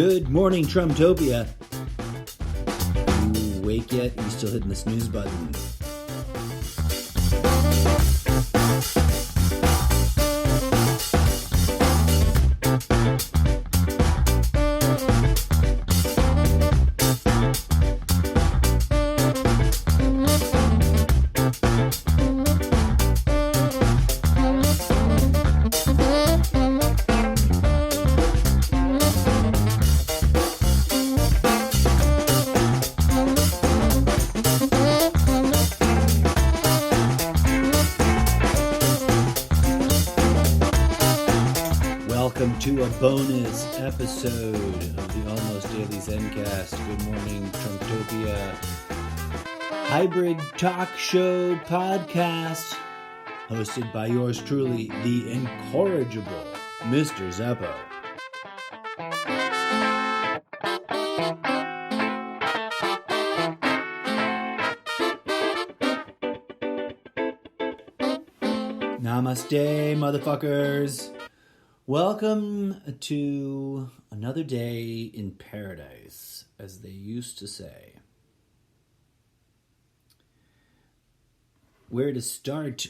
Good morning, Trumptopia. You awake yet? Are you still hitting the snooze button? Welcome to a bonus episode of the Almost Daily ZenCast. Good morning, Trumptopia. Hybrid talk show podcast hosted by yours truly, the incorrigible Mr. Zeppo. Namaste, motherfuckers. Welcome to another day in paradise, as they used to say. Where to start?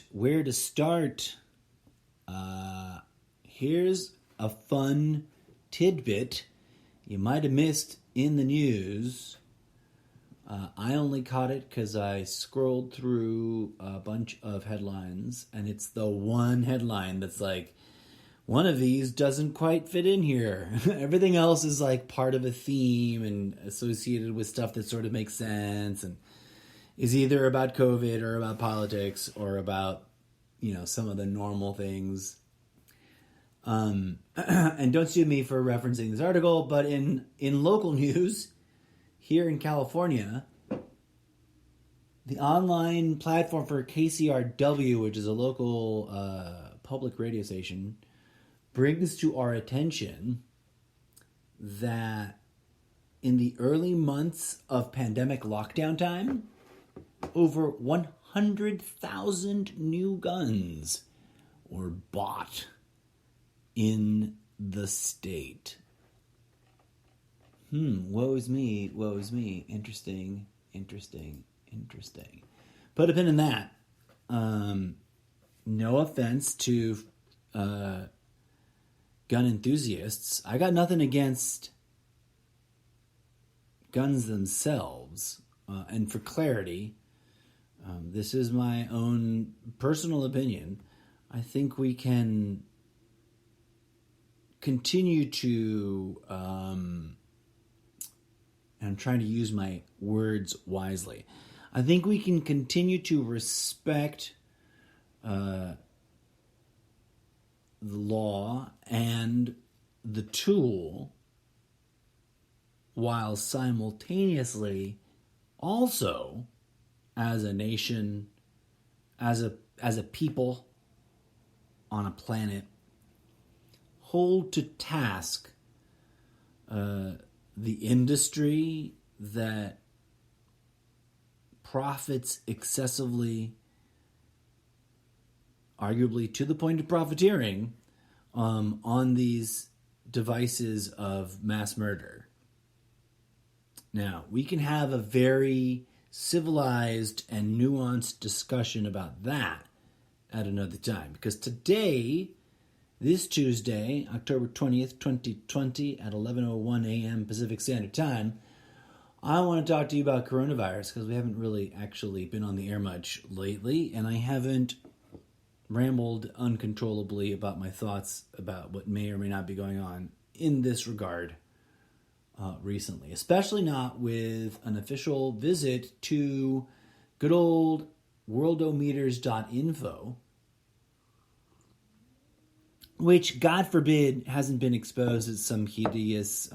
Here's a fun tidbit you might have missed in the news. I only caught it because I scrolled through a bunch of headlines, and it's the one headline that's like, one of these doesn't quite fit in here. Everything else is like part of a theme and associated with stuff that sort of makes sense and is either about COVID or about politics or about, some of the normal things. And don't sue me for referencing this article, but in local news here in California, the online platform for KCRW, which is a local public radio station, brings to our attention that in the early months of pandemic lockdown time, over 100,000 new guns were bought in the state. Woe is me. Interesting. Put a pin in that. No offense to gun enthusiasts. I got nothing against guns themselves. And for clarity, this is my own personal opinion. I think we can continue to, and I'm trying to use my words wisely. I think we can continue to respect the law and the tool while simultaneously also as a nation, as a people on a planet, hold to task the industry that profits excessively, arguably to the point of profiteering, on these devices of mass murder. Now, we can have a very civilized and nuanced discussion about that at another time, because today, this Tuesday, October 20th, 2020, at 11:01 a.m. Pacific Standard Time, I want to talk to you about coronavirus, because we haven't really actually been on the air much lately, and I haven't rambled uncontrollably about my thoughts about what may or may not be going on in this regard recently, especially not with an official visit to good old worldometers.info, which, God forbid, hasn't been exposed as some hideous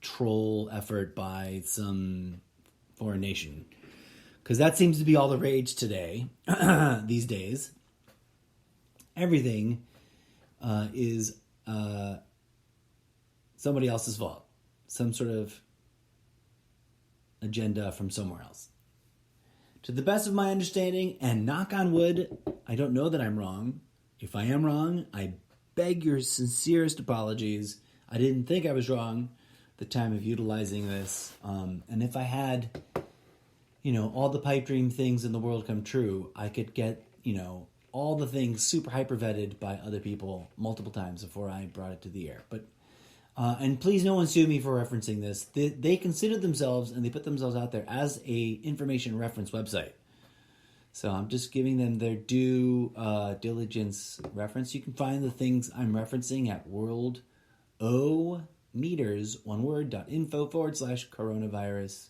troll effort by some foreign nation. Because that seems to be all the rage today, these days. Everything is somebody else's fault. Some sort of agenda from somewhere else. To the best of my understanding, and knock on wood, I don't know that I'm wrong. If I am wrong, I beg your sincerest apologies. I didn't think I was wrong. the time of utilizing this. And if I had, all the pipe dream things in the world come true, I could get, all the things super hyper vetted by other people multiple times before I brought it to the air. But and please, no one sue me for referencing this. They consider themselves and they put themselves out there as a information reference website. So I'm just giving them their due diligence reference. You can find the things I'm referencing at worldometers, one word, .info/coronavirus.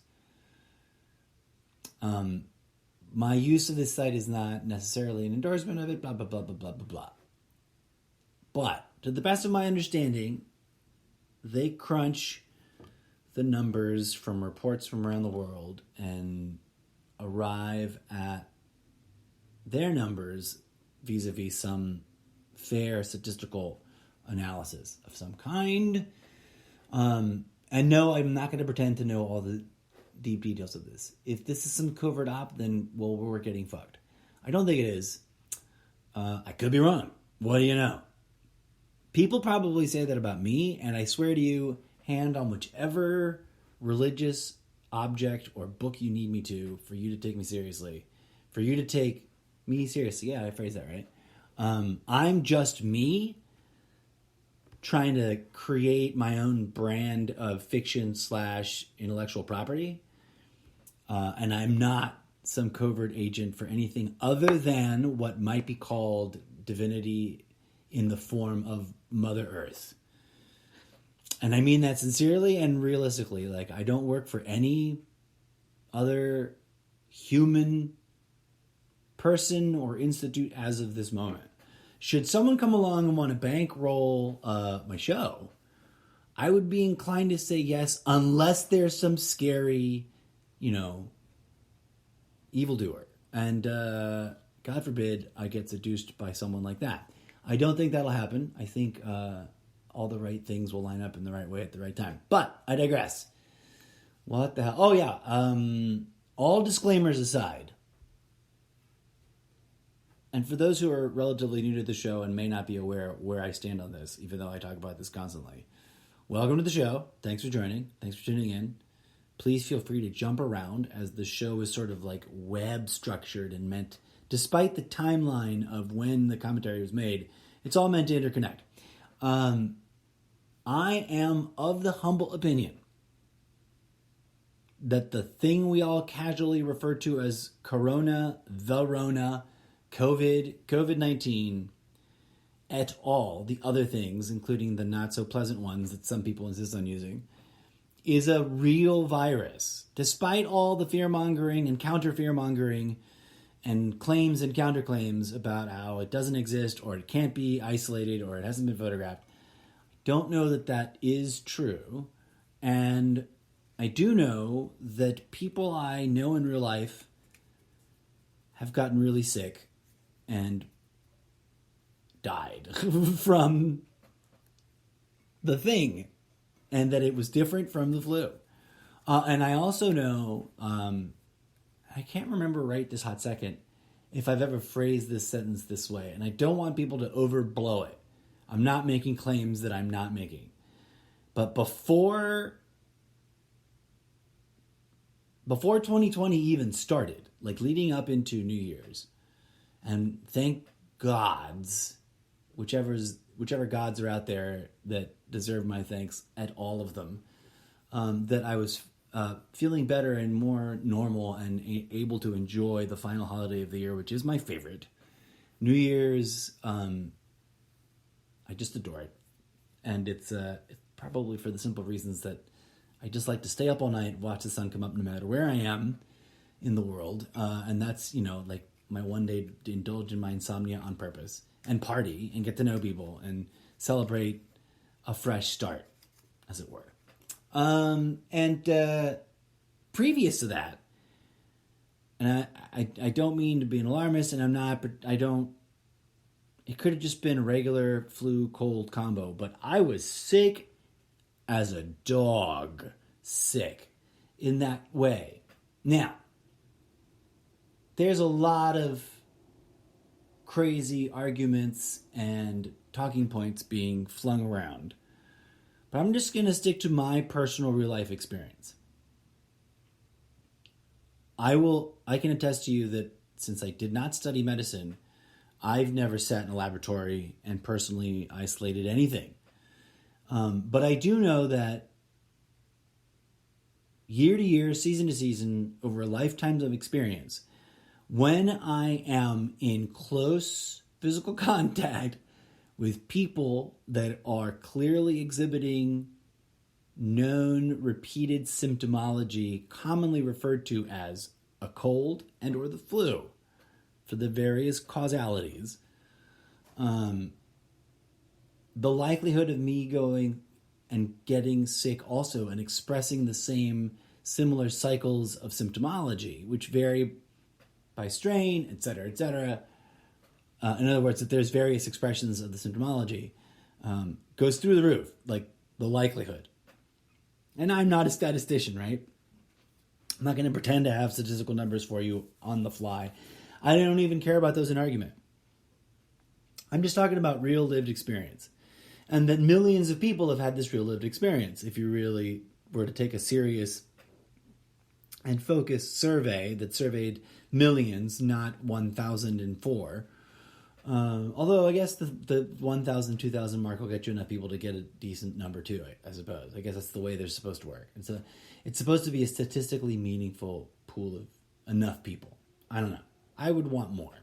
My use of this site is not necessarily an endorsement of it, blah, blah, blah, blah, blah, blah, blah. But to the best of my understanding, they crunch the numbers from reports from around the world and arrive at their numbers vis-a-vis some fair statistical analysis of some kind. And no, I'm not going to pretend to know all the deep details of this. If this is some covert op, then, well, we're getting fucked. I don't think it is. I could be wrong. What do you know? People probably say that about me, and I swear to you, hand on whichever religious object or book you need me to for you to take me seriously. For you to take me seriously. Yeah, I phrased that right. I'm just me trying to create my own brand of fiction / intellectual property. And I'm not some covert agent for anything other than what might be called divinity in the form of Mother Earth. And I mean that sincerely and realistically. Like, I don't work for any other human person or institute as of this moment. Should someone come along and want to bankroll my show, I would be inclined to say yes, unless there's some scary, evildoer. And God forbid I get seduced by someone like that. I don't think that'll happen. I think all the right things will line up in the right way at the right time. But I digress. What the hell? Oh, yeah. All disclaimers aside, and for those who are relatively new to the show and may not be aware where I stand on this, even though I talk about this constantly, welcome to the show. Thanks for joining. Thanks for tuning in. Please feel free to jump around, as the show is sort of like web structured and meant, despite the timeline of when the commentary was made, it's all meant to interconnect. I am of the humble opinion that the thing we all casually refer to as Corona, the Rona, COVID-19, et al., the other things, including the not so pleasant ones that some people insist on using, is a real virus. Despite all the fear-mongering and counter-fear-mongering and claims and counterclaims about how it doesn't exist or it can't be isolated or it hasn't been photographed, I don't know that that is true. And I do know that people I know in real life have gotten really sick and died from the thing, and that it was different from the flu. And I also know, I can't remember right this hot second if I've ever phrased this sentence this way, and I don't want people to overblow it. I'm not making claims that I'm not making. But before 2020 even started, like leading up into New Year's, and thank gods, whichever gods are out there that deserve my thanks, at all of them, that I was feeling better and more normal and able to enjoy the final holiday of the year, which is my favorite. New Year's, I just adore it. And it's probably for the simple reasons that I just like to stay up all night, watch the sun come up no matter where I am in the world. And that's, like my one day to indulge in my insomnia on purpose and party and get to know people and celebrate a fresh start, as it were. And previous to that, and I don't mean to be an alarmist, and I'm not, but it could have just been a regular flu cold combo, but I was sick as a dog, sick in that way. Now, there's a lot of crazy arguments and talking points being flung around But I'm just going to stick to my personal real life experience. I can attest to you that since I did not study medicine, I've never sat in a laboratory and personally isolated anything. But I do know that year to year, season to season, over lifetimes of experience, when I am in close physical contact with people that are clearly exhibiting known repeated symptomology commonly referred to as a cold and or the flu for the various causalities, the likelihood of me going and getting sick also and expressing the same similar cycles of symptomology, which vary by strain, et cetera, in other words, that there's various expressions of the symptomology, goes through the roof, like the likelihood. And I'm not a statistician, right? I'm not going to pretend to have statistical numbers for you on the fly. I don't even care about those in argument. I'm just talking about real lived experience. And that millions of people have had this real lived experience. If you really were to take a serious and focused survey that surveyed millions, not 1,004. Although I guess the 1,000, 2,000 mark will get you enough people to get a decent number too, I suppose. I guess that's the way they're supposed to work. And so it's supposed to be a statistically meaningful pool of enough people. I don't know. I would want more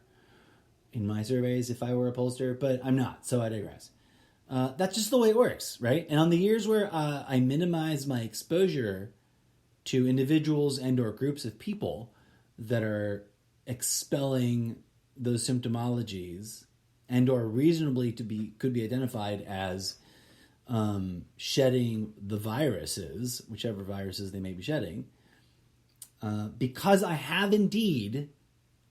in my surveys if I were a pollster, but I'm not, so I digress. That's just the way it works, right? And on the years where I minimize my exposure to individuals and or groups of people that are expelling those symptomologies and or reasonably could be identified as shedding the viruses, whichever viruses they may be shedding, because I have indeed,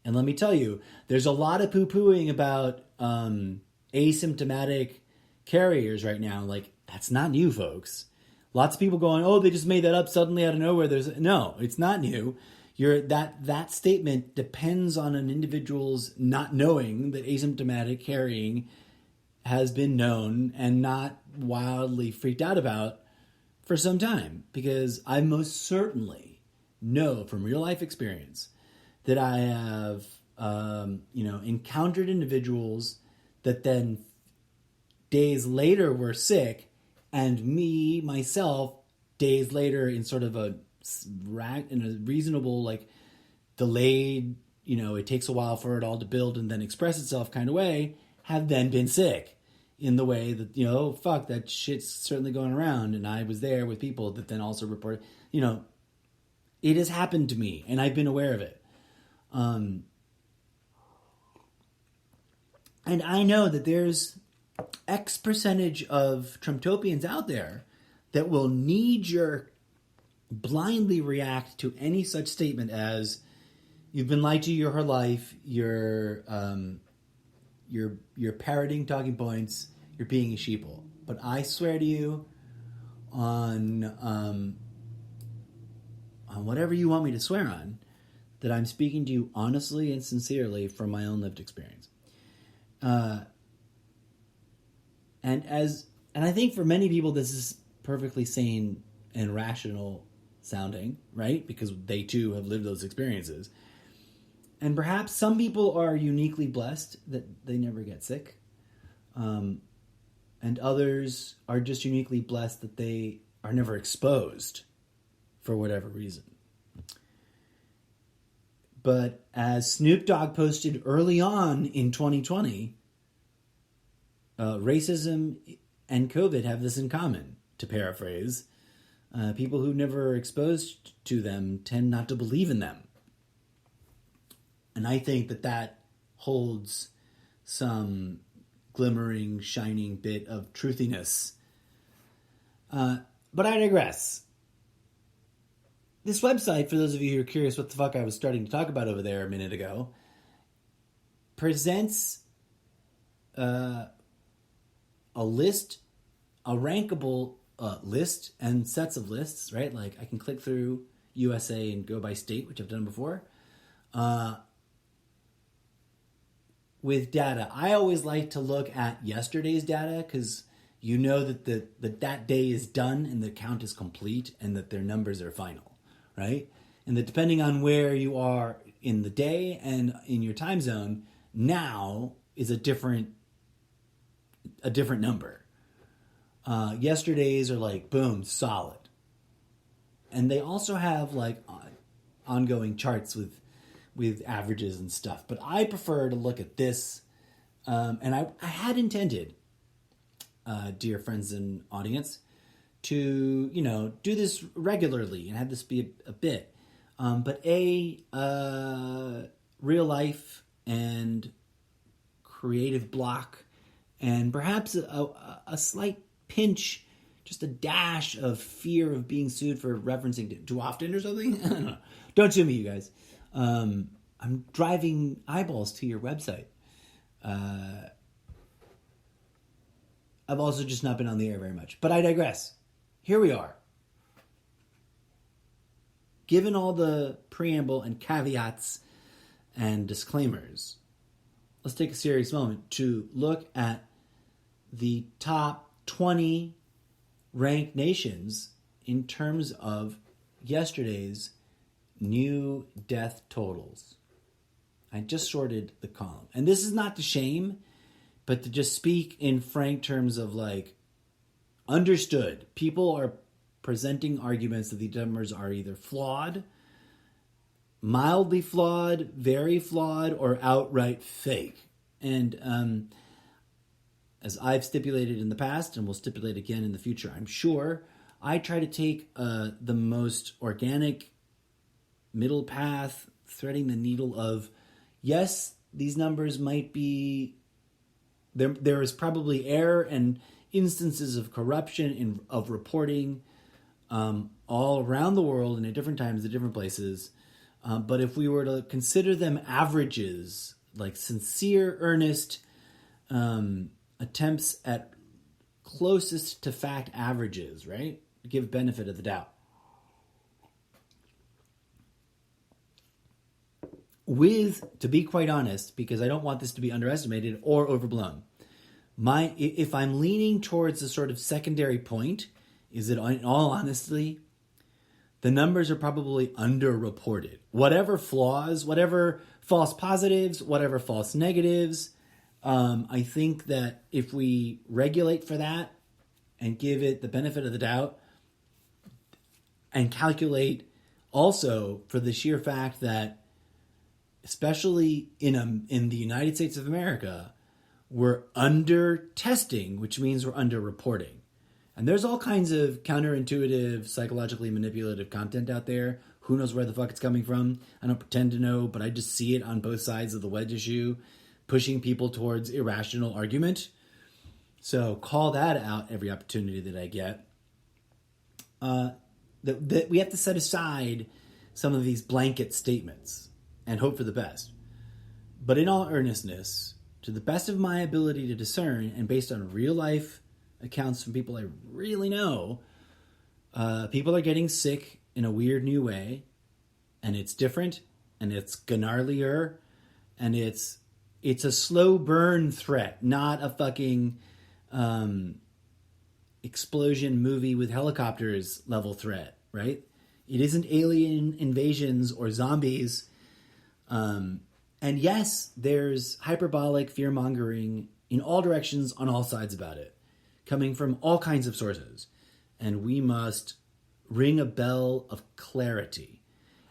and let me tell you, there's a lot of poo-pooing about asymptomatic carriers right now. Like, that's not new, folks. Lots of people going, oh, they just made that up suddenly out of nowhere. No, it's not new. That statement depends on an individual's not knowing that asymptomatic carrying has been known and not wildly freaked out about for some time. Because I most certainly know from real life experience that I have, encountered individuals that then days later were sick, and me, myself, days later in sort of a reasonable, like, delayed, it takes a while for it all to build and then express itself kind of way, have then been sick in the way that, fuck, that shit's certainly going around. And I was there with people that then also reported, it has happened to me and I've been aware of it. And I know that there's X percentage of Trumptopians out there that will knee-jerk blindly react to any such statement as you've been lied to your whole life, you're parroting talking points, you're being a sheeple. But I swear to you, on whatever you want me to swear on, that I'm speaking to you honestly and sincerely from my own lived experience. And I think for many people this is perfectly sane and rational sounding, right? Because they too have lived those experiences. And perhaps some people are uniquely blessed that they never get sick. And others are just uniquely blessed that they are never exposed for whatever reason. But as Snoop Dogg posted early on in 2020, racism and COVID have this in common, to paraphrase. People who never are exposed to them tend not to believe in them. And I think that holds some glimmering, shining bit of truthiness. But I digress. This website, for those of you who are curious what the fuck I was starting to talk about over there a minute ago, presents a list, a rankable list and sets of lists, right? Like I can click through USA and go by state, which I've done before, with data. I always like to look at yesterday's data because you know that that day is done and the count is complete and that their numbers are final, right? And that depending on where you are in the day and in your time zone, now is a different number. Yesterday's are like, boom, solid. And they also have like ongoing charts with averages and stuff. But I prefer to look at this. And I had intended, dear friends and audience, to, do this regularly and have this be a bit. But real life and creative block and perhaps a slight pinch, just a dash of fear of being sued for referencing too often or something. I don't know. Don't sue me, you guys. I'm driving eyeballs to your website. I've also just not been on the air very much. But I digress. Here we are. Given all the preamble and caveats and disclaimers, let's take a serious moment to look at the top 20 ranked nations in terms of yesterday's new death totals. I just sorted the column. And this is not to shame, but to just speak in frank terms of like, understood. People are presenting arguments that the numbers are either flawed, mildly flawed, very flawed, or outright fake. And as I've stipulated in the past, and will stipulate again in the future, I'm sure, I try to take the most organic middle path, threading the needle of, yes, these numbers might be, there is probably error and instances of corruption of reporting all around the world and at different times at different places. But if we were to consider them averages, like sincere, earnest attempts at closest to fact averages, right? Give benefit of the doubt. To be quite honest, because I don't want this to be underestimated or overblown, if I'm leaning towards a sort of secondary point, is that in all honesty, the numbers are probably underreported. Whatever flaws, whatever false positives, whatever false negatives, I think that if we regulate for that and give it the benefit of the doubt and calculate also for the sheer fact that, especially in the United States of America, we're under testing, which means we're under reporting. And there's all kinds of counterintuitive, psychologically manipulative content out there. Who knows where the fuck it's coming from? I don't pretend to know, but I just see it on both sides of the wedge issue, pushing people towards irrational argument. So call that out every opportunity that I get. That we have to set aside some of these blanket statements and hope for the best. But in all earnestness, to the best of my ability to discern, and based on real life accounts from people I really know, people are getting sick in a weird new way, and it's different, and it's gnarlier, and it's a slow burn threat, not a fucking explosion movie with helicopters level threat, right? It isn't alien invasions or zombies. And yes, there's hyperbolic fear-mongering in all directions on all sides about it, coming from all kinds of sources. And we must ring a bell of clarity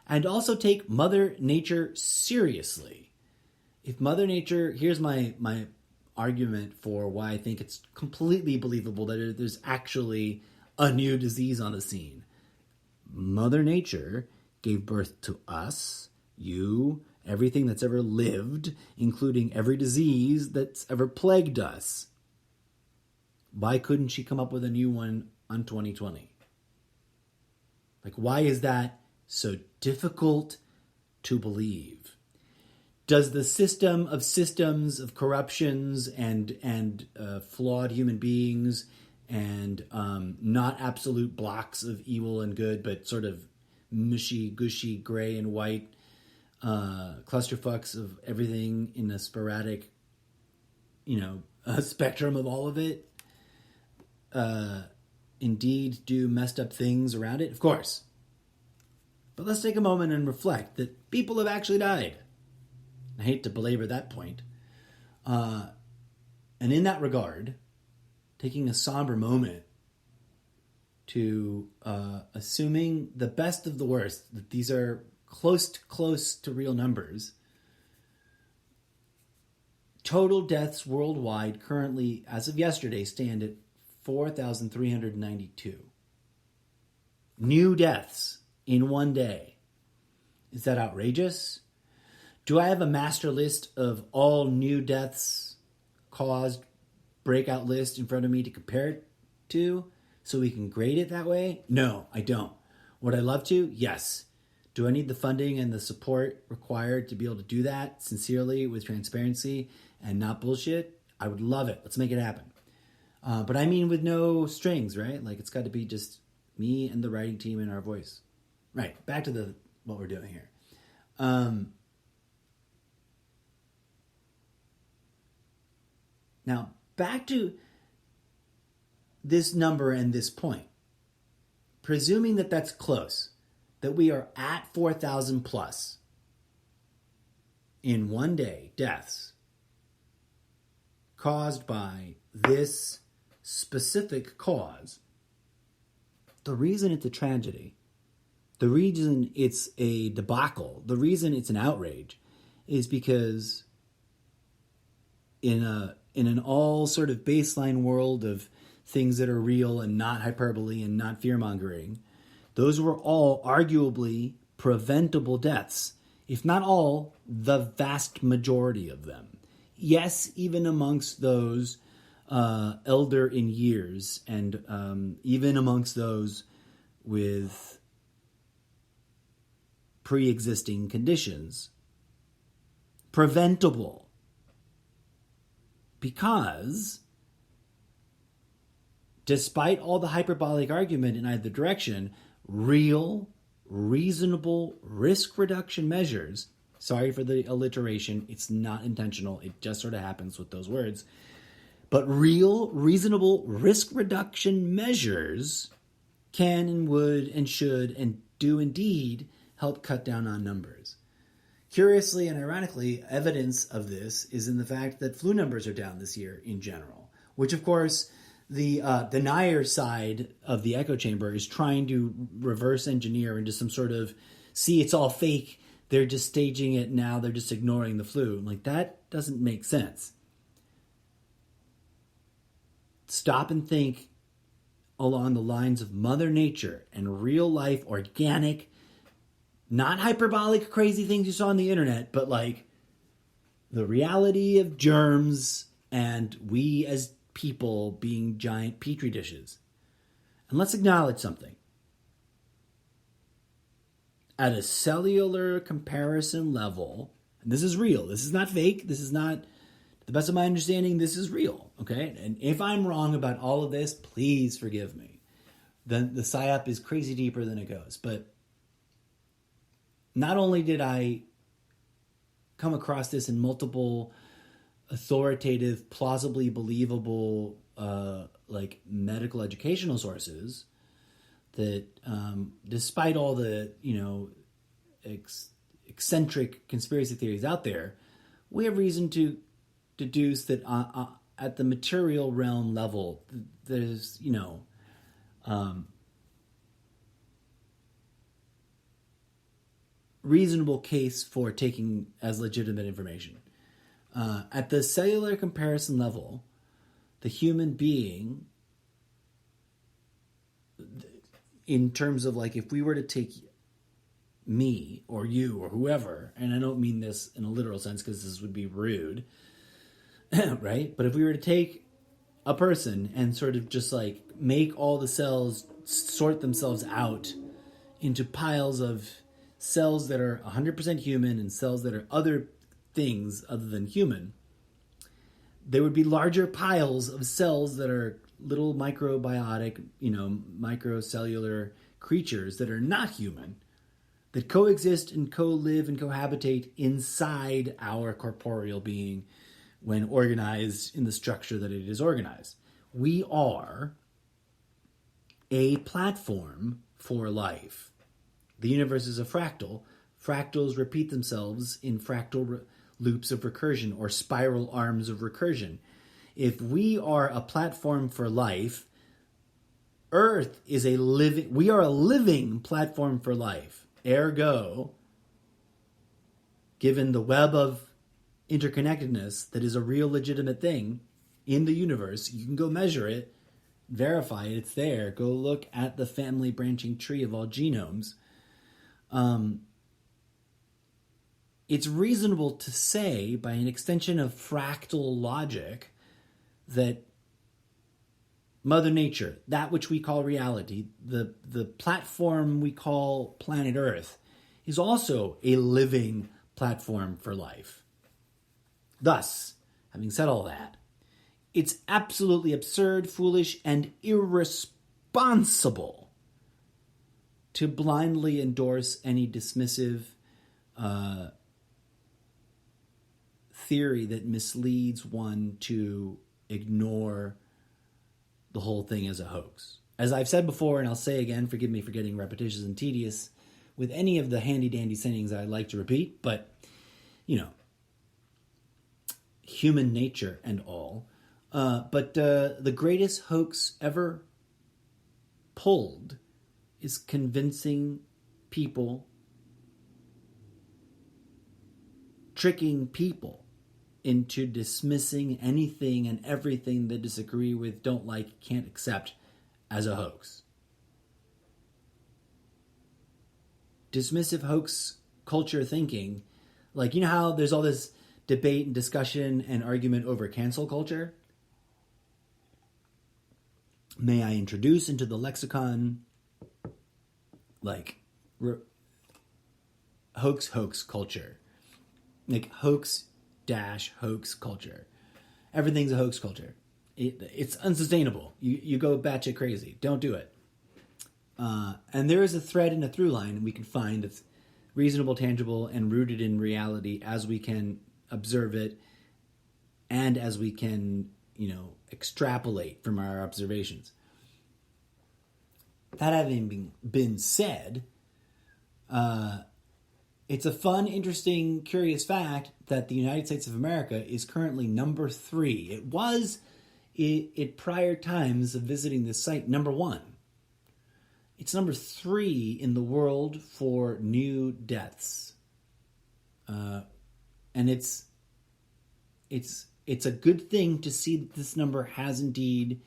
and also take Mother Nature seriously. If Mother Nature, here's my argument for why I think it's completely believable that there's actually a new disease on the scene. Mother Nature gave birth to us, you, everything that's ever lived, including every disease that's ever plagued us. Why couldn't she come up with a new one on 2020? Like, why is that so difficult to believe? Does the system of systems of corruptions and flawed human beings and not absolute blocks of evil and good, but sort of mushy, gushy, gray and white clusterfucks of everything in a sporadic, a spectrum of all of it. indeed do messed up things around it? Of course. But let's take a moment and reflect that people have actually died. I hate to belabor that point. And in that regard, taking a somber moment to assuming the best of the worst, that these are close to real numbers. Total deaths worldwide currently, as of yesterday, stand at 4,392. New deaths in one day. Is that outrageous? Do I have a master list of all new deaths caused breakout list in front of me to compare it to so we can grade it that way? No, I don't. Would I love to? Yes. Do I need the funding and the support required to be able to do that sincerely with transparency and not bullshit? I would love it. Let's make it happen. But I mean with no strings, right? Like it's got to be just me and the writing team and our voice. Right. Back to what we're doing here. Now, back to this number and this point. Presuming that that's close, that we are at 4,000 plus in one day deaths caused by this specific cause, the reason it's a tragedy, the reason it's a debacle, the reason it's an outrage is because in an all sort of baseline world of things that are real and not hyperbole and not fear-mongering, those were all arguably preventable deaths, if not all, the vast majority of them. Yes, even amongst those elder in years and even amongst those with pre-existing conditions, preventable. Because despite all the hyperbolic argument in either direction, real, reasonable risk reduction measures, sorry for the alliteration, it's not intentional, it just sort of happens with those words, but real, reasonable risk reduction measures can and would and should and do indeed help cut down on numbers. Curiously and ironically, evidence of this is in the fact that flu numbers are down this year in general, which of course the denier side of the echo chamber is trying to reverse engineer into some sort of, see, it's all fake, they're just staging it now, they're just ignoring the flu. Like, that doesn't make sense. Stop and think along the lines of Mother Nature and real life, organic, not hyperbolic, crazy things you saw on the internet, but like the reality of germs and we as people being giant petri dishes. And let's acknowledge something. At a cellular comparison level, and this is real, this is not fake, this is not, to the best of my understanding, this is real, okay? And if I'm wrong about all of this, please forgive me. The PSYOP is crazy deeper than it goes, but not only did I come across this in multiple authoritative, plausibly believable, like medical educational sources, that despite all the, eccentric conspiracy theories out there, we have reason to deduce that at the material realm level, there's, reasonable case for taking as legitimate information. At the cellular comparison level, the human being, in terms of like if we were to take me or you or whoever, and I don't mean this in a literal sense because this would be rude, right? But if we were to take a person and sort of just like make all the cells sort themselves out into piles of cells that are 100% human and cells that are other things other than human, there would be larger piles of cells that are little microbiotic, microcellular creatures that are not human, that coexist and co-live and cohabitate inside our corporeal being when organized in the structure that it is organized. We are a platform for life. The universe is a fractal. Fractals repeat themselves in fractal loops of recursion or spiral arms of recursion. If we are a platform for life, Earth is we are a living platform for life. Ergo, given the web of interconnectedness that is a real legitimate thing in the universe, you can go measure it, verify it, it's there. Go look at the family branching tree of all genomes. It's reasonable to say, by an extension of fractal logic, that Mother Nature, that which we call reality, the platform we call planet Earth, is also a living platform for life. Thus, having said all that, it's absolutely absurd, foolish, and irresponsible to blindly endorse any dismissive theory that misleads one to ignore the whole thing as a hoax. As I've said before, and I'll say again, forgive me for getting repetitious and tedious with any of the handy-dandy sayings I like to repeat, but, human nature and all. But the greatest hoax ever pulled is convincing people, tricking people into dismissing anything and everything they disagree with, don't like, can't accept as a hoax. Dismissive hoax culture thinking, like, how there's all this debate and discussion and argument over cancel culture? May I introduce into the lexicon, like, hoax culture. Like, hoax culture. Everything's a hoax culture. It's unsustainable. You go batshit crazy. Don't do it. And there is a thread and a through line we can find that's reasonable, tangible, and rooted in reality as we can observe it and as we can, extrapolate from our observations. That having been said, it's a fun, interesting, curious fact that the United States of America is currently number 3. It was, at prior times of visiting this site, number 1. It's number 3 in the world for new deaths. And it's a good thing to see that this number has indeed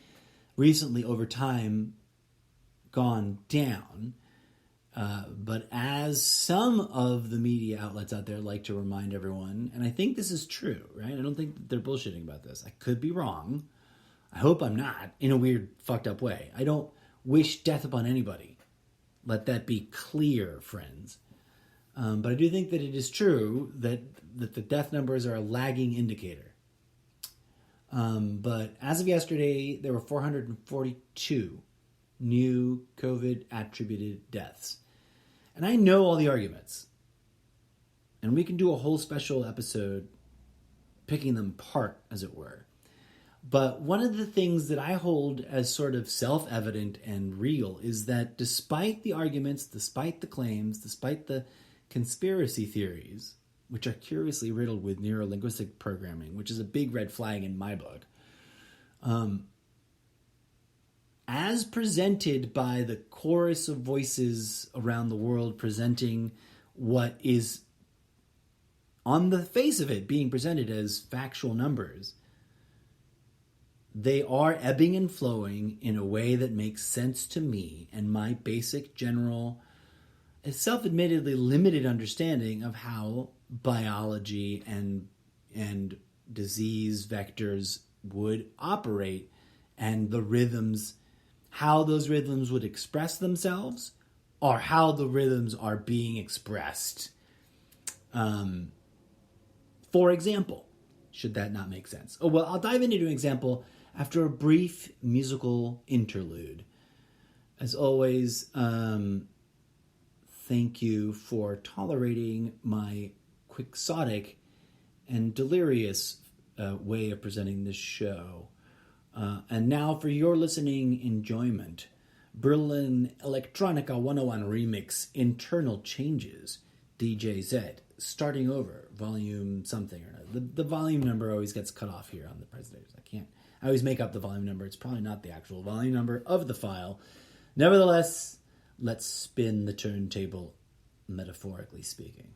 recently, over time, gone down. But as some of the media outlets out there like to remind everyone, and I think this is true, right? I don't think that they're bullshitting about this. I could be wrong. I hope I'm not, in a weird, fucked up way. I don't wish death upon anybody. Let that be clear, friends. But I do think that it is true that the death numbers are a lagging indicator. But as of yesterday, there were 442 new COVID-attributed deaths. And I know all the arguments. And we can do a whole special episode picking them apart, as it were. But one of the things that I hold as sort of self-evident and real is that despite the arguments, despite the claims, despite the conspiracy theories, which are curiously riddled with neuro-linguistic programming, which is a big red flag in my book, as presented by the chorus of voices around the world presenting what is, on the face of it, being presented as factual numbers, they are ebbing and flowing in a way that makes sense to me and my basic general, self-admittedly limited understanding of how biology and disease vectors would operate and the rhythms, how those rhythms would express themselves or how the rhythms are being expressed. For example, should that not make sense? Oh, well, I'll dive into an example after a brief musical interlude. As always, thank you for tolerating my quixotic and delirious way of presenting this show. And now for your listening enjoyment, Berlin Electronica 101 Remix Internal Changes, DJ Z, Starting Over, volume something or another. The volume number always gets cut off here on the presentation. I always make up the volume number. It's probably not the actual volume number of the file. Nevertheless, let's spin the turntable, metaphorically speaking.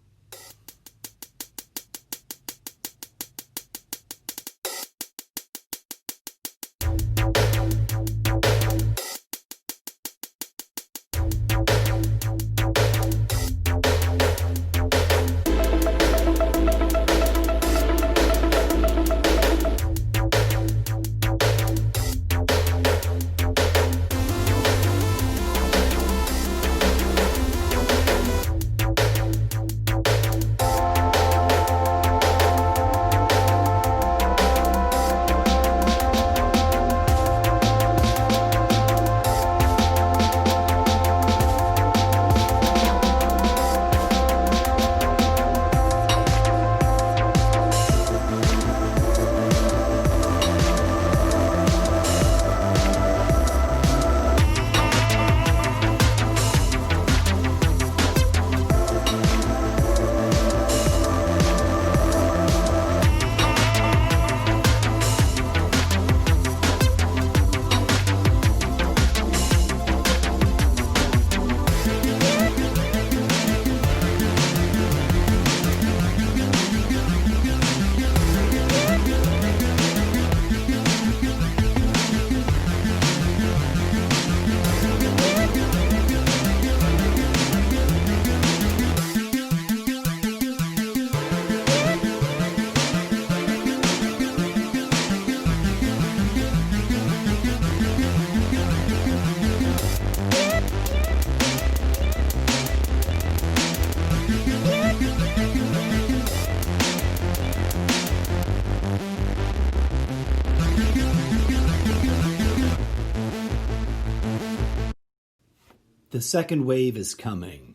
The second wave is coming.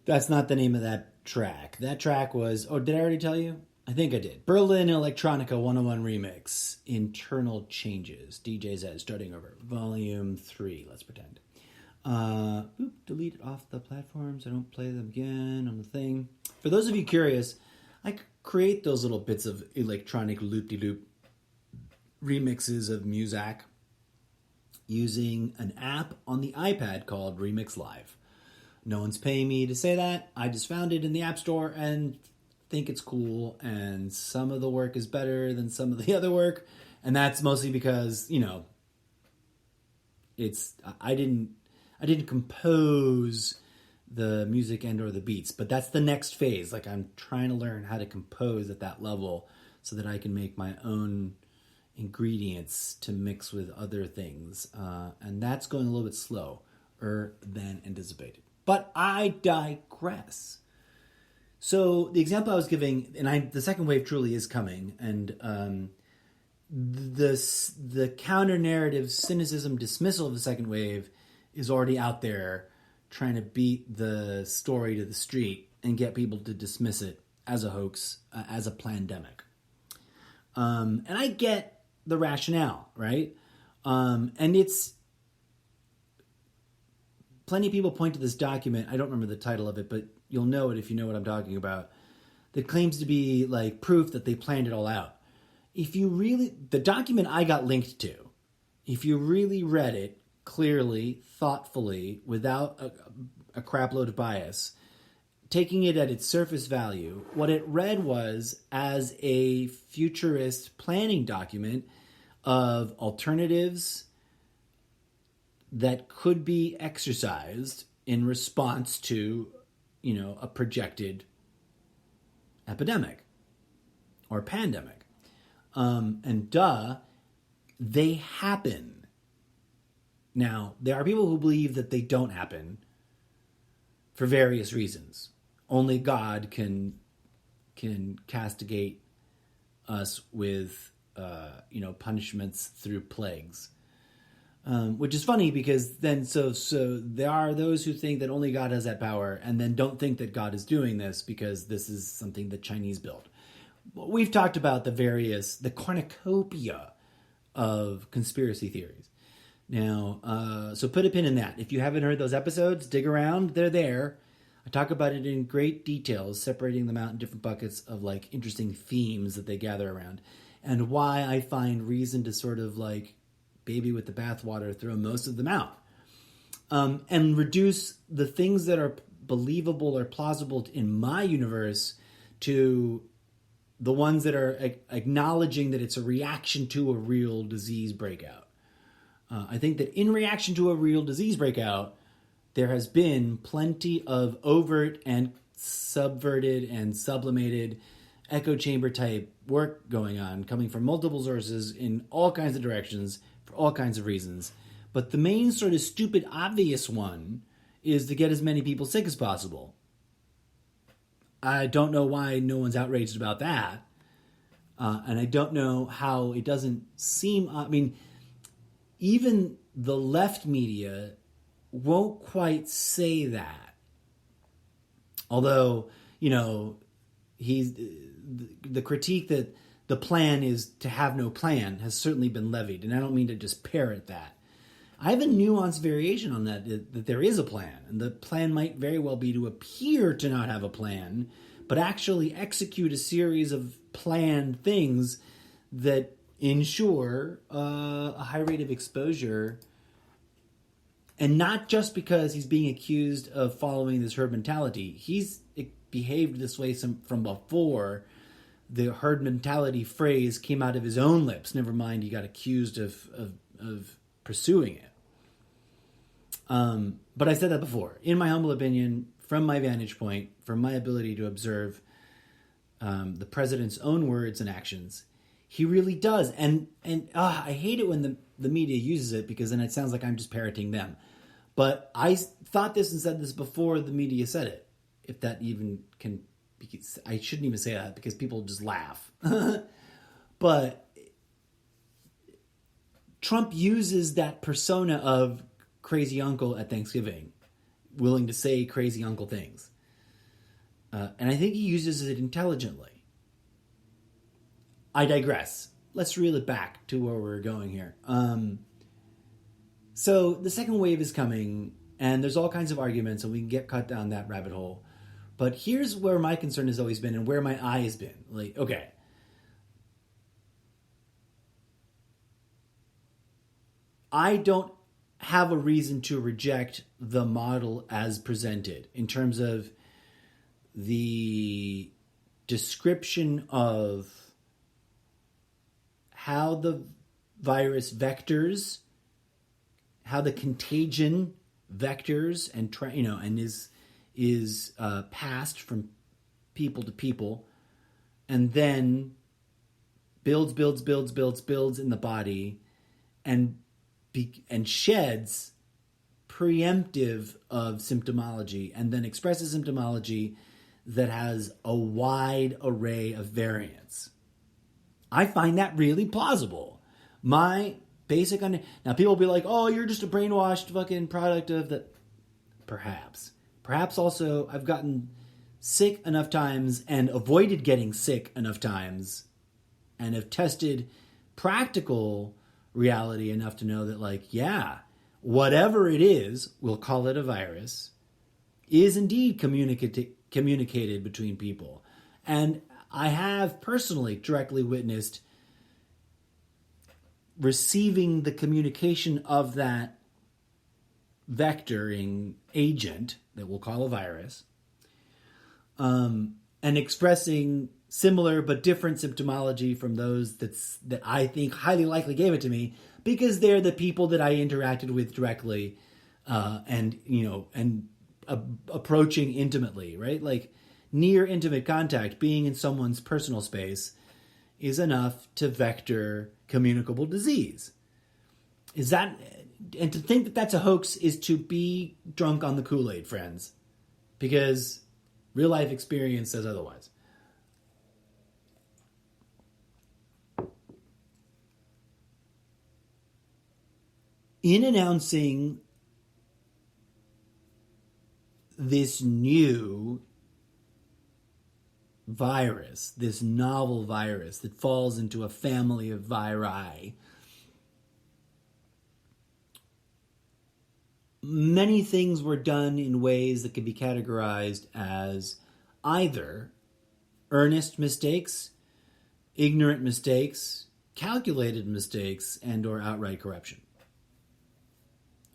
That's not the name of that track. That track was, did I already tell you? I think I did. Berlin Electronica 101 Remix, Internal Changes, DJ Z, Starting Over, Volume 3, let's pretend. Delete it off the platforms. I don't play them again on the thing. For those of you curious, I create those little bits of electronic loop-de-loop remixes of music using an app on the iPad called Remix Live. No one's paying me to say that. I just found it in the App Store and think it's cool, and some of the work is better than some of the other work, and that's mostly because, I didn't compose the music and or the beats, but that's the next phase. Like, I'm trying to learn how to compose at that level so that I can make my own ingredients to mix with other things, and that's going a little bit slower than anticipated. But I digress. So the example I was giving, and the second wave truly is coming, and the counter-narrative cynicism dismissal of the second wave is already out there trying to beat the story to the street and get people to dismiss it as a hoax, as a plandemic. And I get the rationale, right? And it's plenty of people point to this document. I don't remember the title of it, but you'll know it if you know what I'm talking about. That claims to be like proof that they planned it all out. The document I got linked to, if you really read it clearly, thoughtfully, without a crap load of bias, taking it at its surface value, what it read was as a futurist planning document of alternatives that could be exercised in response to, a projected epidemic or pandemic. And they happen. Now, there are people who believe that they don't happen for various reasons. Only God can castigate us with, punishments through plagues. Which is funny because then, so there are those who think that only God has that power and then don't think that God is doing this because this is something the Chinese built. We've talked about the cornucopia of conspiracy theories. Now, so put a pin in that. If you haven't heard those episodes, dig around. They're there. I talk about it in great details, separating them out in different buckets of like interesting themes that they gather around, and why I find reason to sort of like baby with the bathwater, throw most of them out, and reduce the things that are believable or plausible in my universe to the ones that are acknowledging that it's a reaction to a real disease breakout. I think that in reaction to a real disease breakout, there has been plenty of overt and subverted and sublimated echo chamber type work going on, coming from multiple sources in all kinds of directions for all kinds of reasons. But the main sort of stupid, obvious one is to get as many people sick as possible. I don't know why no one's outraged about that. And I don't know how it doesn't seem... I mean, even the left media won't quite say that. Although, you know, the critique that the plan is to have no plan has certainly been levied. And I don't mean to just parrot that. I have a nuanced variation on that there is a plan. And the plan might very well be to appear to not have a plan, but actually execute a series of planned things that ensure a high rate of exposure. And not just because he's being accused of following this herd mentality. He's behaved this way from before the herd mentality phrase came out of his own lips. Never mind, he got accused of pursuing it. But I said that before. In my humble opinion, from my vantage point, from my ability to observe the president's own words and actions, he really does. And I hate it when the media uses it, because then it sounds like I'm just parroting them. But I thought this and said this before the media said it. If that even can... I shouldn't even say that because people just laugh. But Trump uses that persona of crazy uncle at Thanksgiving, willing to say crazy uncle things. And I think he uses it intelligently. I digress. Let's reel it back to where we're going here. So the second wave is coming, and there's all kinds of arguments, and we can get cut down that rabbit hole. But here's where my concern has always been and where my eye has been. Like, okay. I don't have a reason to reject the model as presented in terms of the description of how the virus vectors, how the contagion vectors and is passed from people to people, and then builds in the body, and sheds preemptive of symptomology, and then expresses symptomology that has a wide array of variants. I find that really plausible. My basic now people will be like, "Oh, you're just a brainwashed fucking product of the." Perhaps also I've gotten sick enough times and avoided getting sick enough times, and have tested practical reality enough to know that, like, yeah, whatever it is, we'll call it a virus, is indeed communicated between people. And I have personally directly witnessed receiving the communication of that vectoring agent that we'll call a virus, and expressing similar but different symptomology from those that I think highly likely gave it to me, because they're the people that I interacted with directly, and approaching intimately, right? Like, near intimate contact, being in someone's personal space, is enough to vector communicable disease. And to think that that's a hoax is to be drunk on the Kool-Aid, friends, because real life experience says otherwise. In announcing this new virus, this novel virus that falls into a family of viri, many things were done in ways that could be categorized as either earnest mistakes, ignorant mistakes, calculated mistakes, and or outright corruption.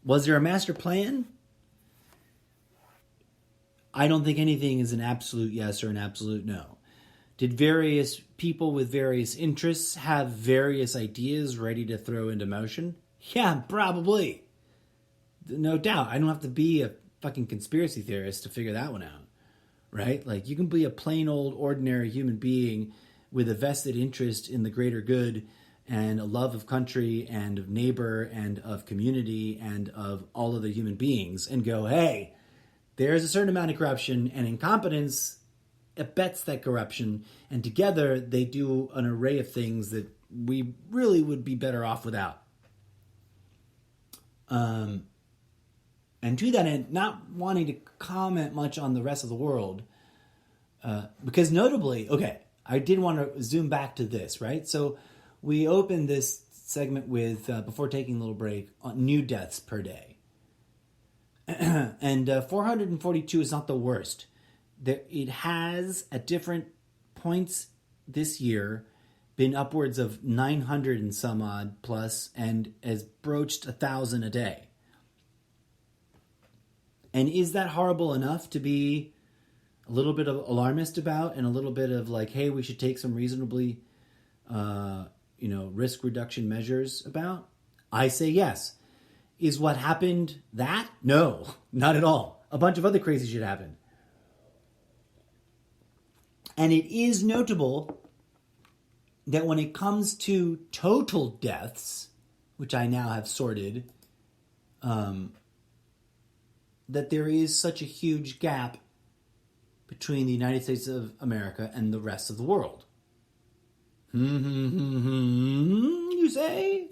Was there a master plan? I don't think anything is an absolute yes or an absolute no. Did various people with various interests have various ideas ready to throw into motion? Yeah, probably. No doubt. I don't have to be a fucking conspiracy theorist to figure that one out. Right? Like, you can be a plain old ordinary human being with a vested interest in the greater good and a love of country and of neighbor and of community and of all other human beings and go, hey, there's a certain amount of corruption, and incompetence abets that corruption, and together they do an array of things that we really would be better off without. And to that end, not wanting to comment much on the rest of the world, because notably, okay, I did want to zoom back to this, right? So we opened this segment with, before taking a little break, on new deaths per day. And 442 is not the worst. It has, at different points this year, been upwards of 900 and some odd plus, and has broached 1,000 a day. And is that horrible enough to be a little bit of alarmist about, and a little bit of like, hey, we should take some reasonably, risk reduction measures about? I say yes. Is what happened that? No, not at all. A bunch of other crazy shit happened. And it is notable that when it comes to total deaths, which I now have sorted, that there is such a huge gap between the United States of America and the rest of the world. You say?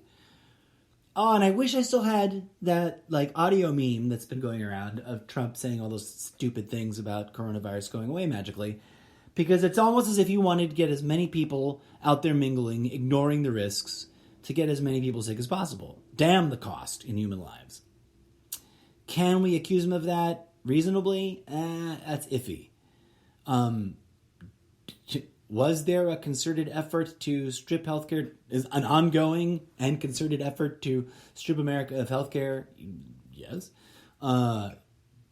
Oh, and I wish I still had that like audio meme that's been going around of Trump saying all those stupid things about coronavirus going away magically. Because it's almost as if you wanted to get as many people out there mingling, ignoring the risks, to get as many people sick as possible. Damn the cost in human lives. Can we accuse him of that reasonably? That's iffy. Was there a concerted effort to strip healthcare? Is an ongoing and concerted effort to strip America of healthcare? Yes.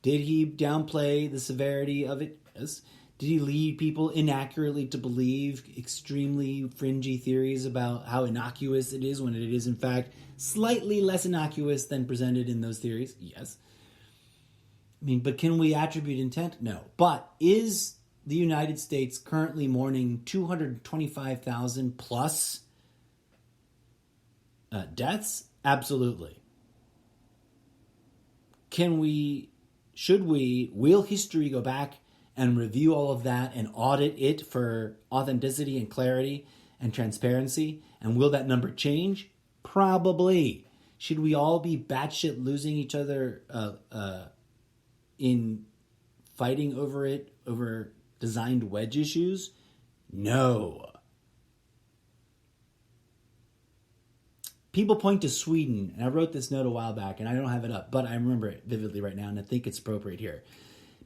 Did he downplay the severity of it? Yes. Did he lead people inaccurately to believe extremely fringy theories about how innocuous it is when it is, in fact, slightly less innocuous than presented in those theories? Yes. I mean, but can we attribute intent? No. But is the United States currently mourning 225,000 plus deaths? Absolutely. Will history go back and review all of that and audit it for authenticity and clarity and transparency? And will that number change? Probably. Should we all be batshit losing each other in fighting over it, over designed wedge issues? No. People point to Sweden, and I wrote this note a while back, and I don't have it up, but I remember it vividly right now, and I think it's appropriate here.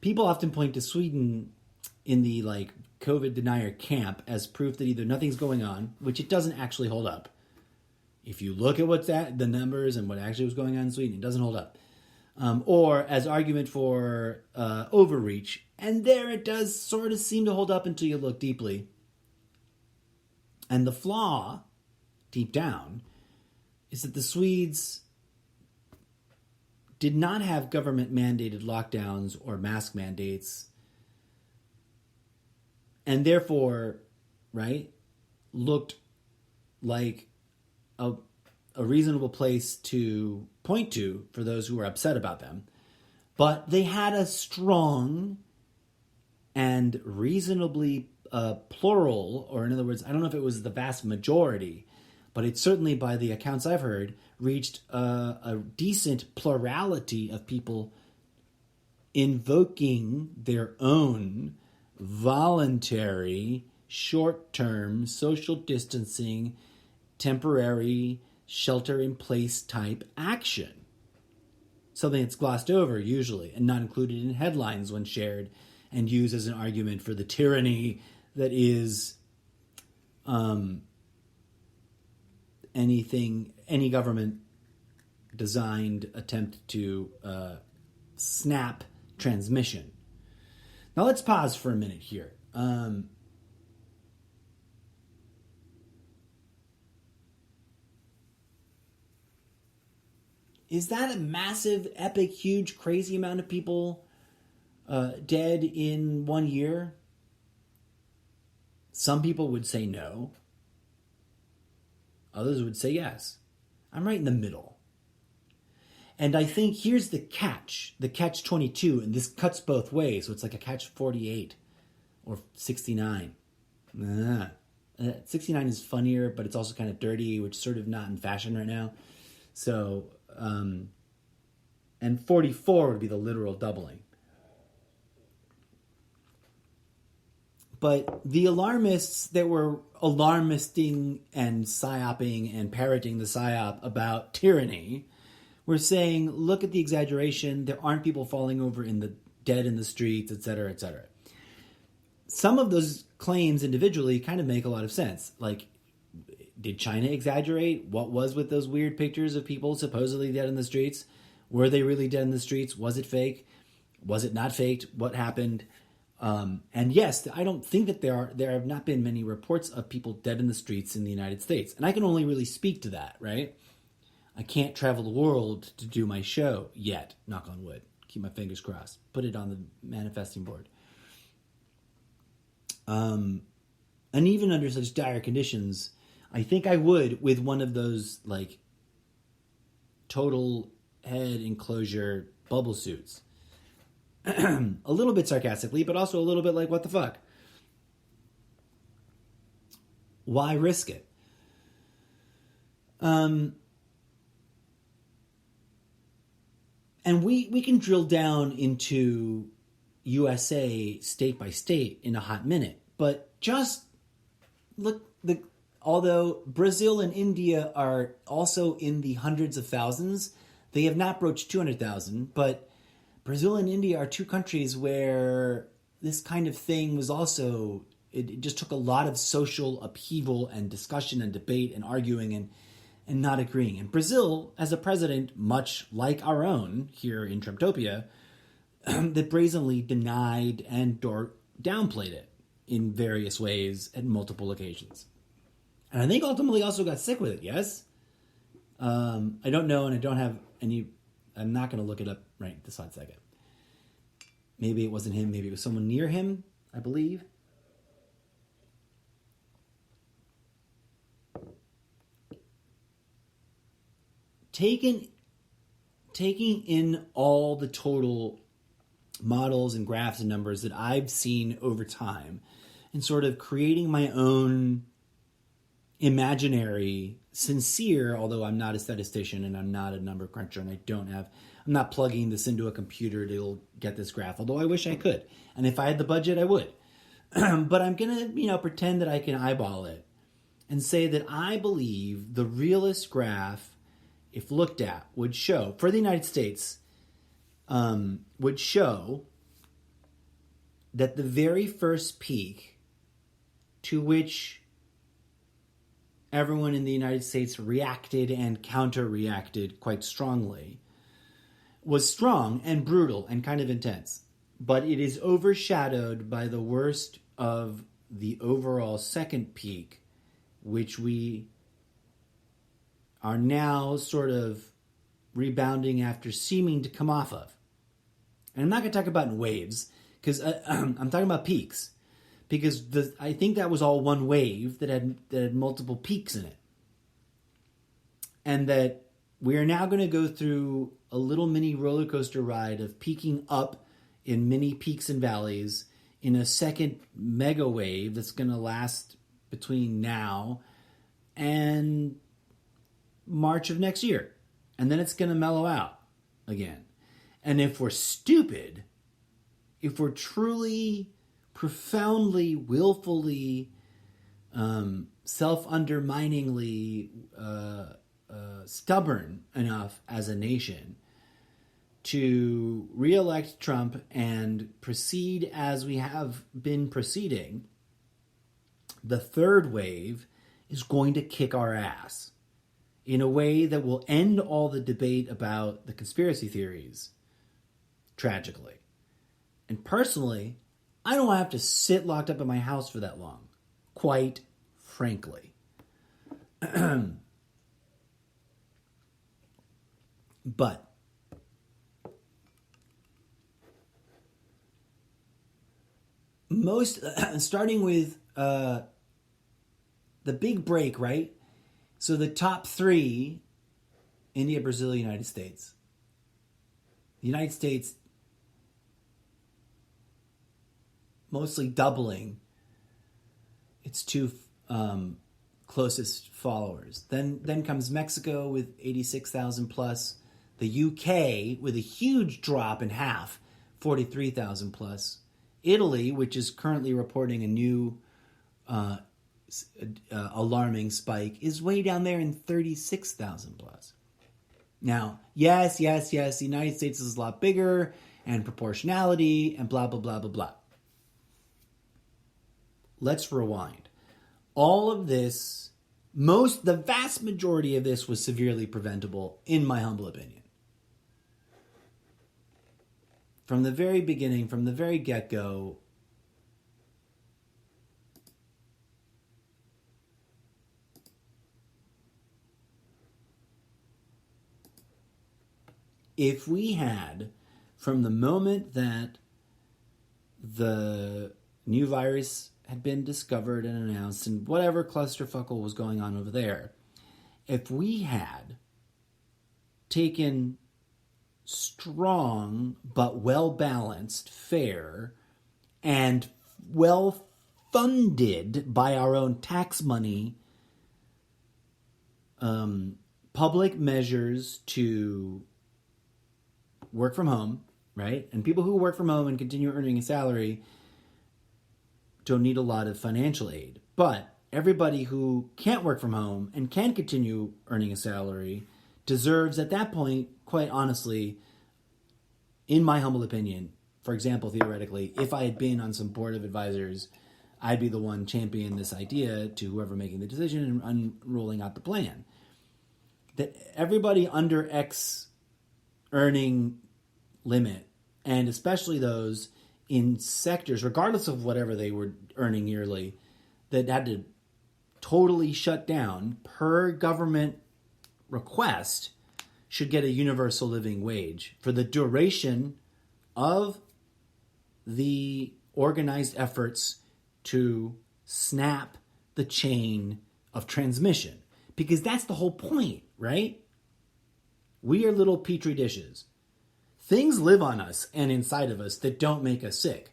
People often point to Sweden in the like COVID denier camp as proof that either nothing's going on, which it doesn't actually hold up. If you look at what's at the numbers and what actually was going on in Sweden, it doesn't hold up. Or as argument for overreach. And there it does sort of seem to hold up until you look deeply. And the flaw, deep down, is that the Swedes did not have government-mandated lockdowns or mask mandates. And therefore, right, looked like a reasonable place to point to for those who were upset about them. But they had a strong and reasonably plural, or in other words, I don't know if it was the vast majority, but it certainly, by the accounts I've heard, reached a decent plurality of people invoking their own voluntary, short-term, social distancing, temporary, shelter-in-place type action. something that's glossed over usually and not included in headlines when shared and used as an argument for the tyranny that is any government designed attempt to snap transmission. Now let's pause for a minute here. Is that a massive, epic, huge, crazy amount of people dead in 1 year? Some people would say no. Others would say yes. I'm right in the middle. And I think here's the catch 22, and this cuts both ways, so it's like a catch 48 or 69. 69 is funnier, but it's also kind of dirty, which is sort of not in fashion right now. So, and 44 would be the literal doubling. But the alarmists that were alarmisting and psyoping and parroting the psyop about tyranny were saying, look at the exaggeration, there aren't people falling over dead in the streets, etc., etc. Some of those claims individually kind of make a lot of sense. Like, did China exaggerate? What was with those weird pictures of people supposedly dead in the streets? Were they really dead in the streets? Was it fake? Was it not faked? What happened? And yes, I don't think that there have not been many reports of people dead in the streets in the United States. And I can only really speak to that, right? I can't travel the world to do my show yet, knock on wood. Keep my fingers crossed. Put it on the manifesting board. And even under such dire conditions, I think I would with one of those, like, total head enclosure bubble suits. A little bit sarcastically, but also a little bit like, what the fuck? Why risk it? And we can drill down into USA state by state in a hot minute, but just look, although Brazil and India are also in the hundreds of thousands, they have not broached 200,000, but Brazil and India are two countries where this kind of thing was also, it just took a lot of social upheaval and discussion and debate and arguing and not agreeing. And Brazil has a president, much like our own here in Trumptopia, that brazenly denied and downplayed it in various ways at multiple occasions. And I think ultimately also got sick with it, yes? I don't know, and I don't have any, I'm not going to look it up right this hot second. Maybe it wasn't him, maybe it was someone near him, I believe. Taking in all the total models and graphs and numbers that I've seen over time and sort of creating my own imaginary, sincere, although I'm not a statistician and I'm not a number cruncher and I'm not plugging this into a computer to get this graph, although I wish I could. And if I had the budget, I would. But I'm going to, pretend that I can eyeball it and say that I believe the realist graph, if looked at, would show, for the United States, would show that the very first peak to which everyone in the United States reacted and counter-reacted quite strongly was strong and brutal and kind of intense. But it is overshadowed by the worst of the overall second peak, which we are now sort of rebounding after seeming to come off of. And I'm not going to talk about in waves, because I'm talking about peaks. Because I think that was all one wave that had multiple peaks in it. And that we are now going to go through a little mini roller coaster ride of peaking up in mini peaks and valleys in a second mega wave that's going to last between now and March of next year. And then it's going to mellow out again. And if we're stupid, if we're truly, profoundly, willfully, self-underminingly stubborn enough as a nation to re-elect Trump and proceed as we have been proceeding, the third wave is going to kick our ass in a way that will end all the debate about the conspiracy theories, tragically. And personally, I don't have to sit locked up in my house for that long, quite frankly. But starting with the big break, right? So the top three: India, Brazil, United States. The United States mostly doubling its two closest followers. Then comes Mexico with 86,000 plus. The UK with a huge drop in half, 43,000 plus. Italy, which is currently reporting a new alarming spike, is way down there in 36,000 plus. Now, yes, the United States is a lot bigger, and proportionality, and blah, blah, blah, blah, blah. Let's rewind. All of this, the vast majority of this was severely preventable, in my humble opinion. From the very beginning, from the very get-go, if we had, from the moment that the new virus had been discovered and announced and whatever clusterfuckle was going on over there, if we had taken strong but well-balanced, fair, and well-funded by our own tax money public measures to work from home, right? And people who work from home and continue earning a salary don't need a lot of financial aid. But everybody who can't work from home and can continue earning a salary deserves, at that point, quite honestly, in my humble opinion, for example, theoretically, if I had been on some board of advisors, I'd be the one championing this idea to whoever making the decision and rolling out the plan. That everybody under X earning limit, and especially those in sectors, regardless of whatever they were earning yearly, that had to totally shut down per government request, should get a universal living wage for the duration of the organized efforts to snap the chain of transmission. Because that's the whole point, right? We are little petri dishes. Things live on us and inside of us that don't make us sick.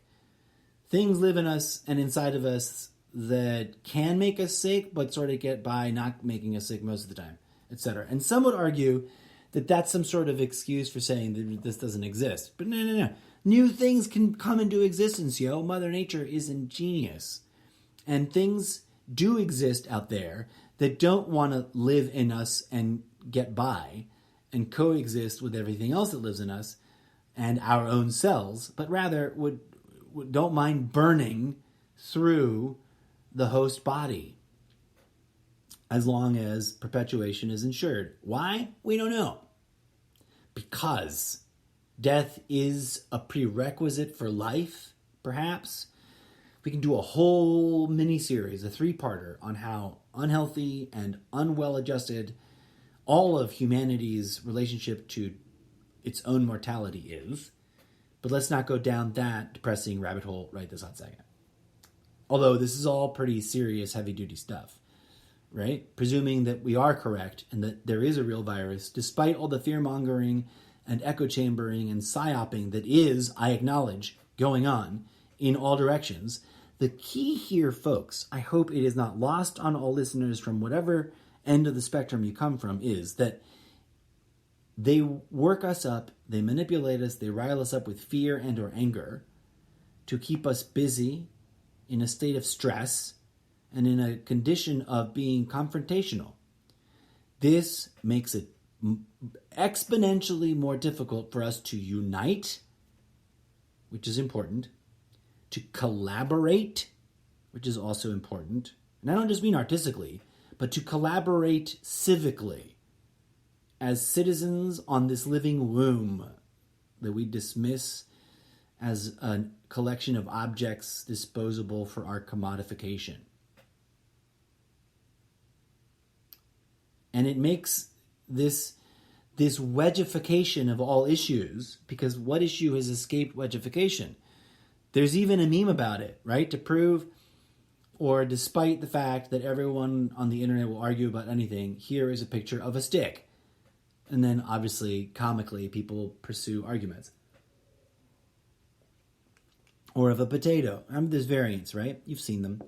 Things live in us and inside of us that can make us sick, but sort of get by not making us sick most of the time, etc. And some would argue that that's some sort of excuse for saying that this doesn't exist. But no. New things can come into existence, yo. Mother Nature is ingenious. And things do exist out there that don't want to live in us and get by and coexist with everything else that lives in us and our own cells, but rather don't mind burning through the host body as long as perpetuation is ensured. Why? We don't know. Because death is a prerequisite for life, perhaps. We can do a whole mini-series, a 3-parter, on how unhealthy and unwell-adjusted all of humanity's relationship to its own mortality is. But let's not go down that depressing rabbit hole right this hot second. Although this is all pretty serious, heavy-duty stuff, right? Presuming that we are correct and that there is a real virus, despite all the fear-mongering and echo-chambering and psyoping that is, I acknowledge, going on in all directions. The key here, folks, I hope it is not lost on all listeners from whatever end of the spectrum you come from, is that they work us up, they manipulate us, they rile us up with fear and or anger to keep us busy in a state of stress and in a condition of being confrontational. This makes it exponentially more difficult for us to unite, which is important, to collaborate, which is also important. And I don't just mean artistically, but to collaborate civically as citizens on this living womb that we dismiss as a collection of objects disposable for our commodification. And it makes this wedgification of all issues, because what issue has escaped wedgification? There's even a meme about it, right? To prove, or despite the fact that everyone on the internet will argue about anything, here is a picture of a stick. And then obviously, comically, people pursue arguments. Or of a potato. There's variants, right? You've seen them.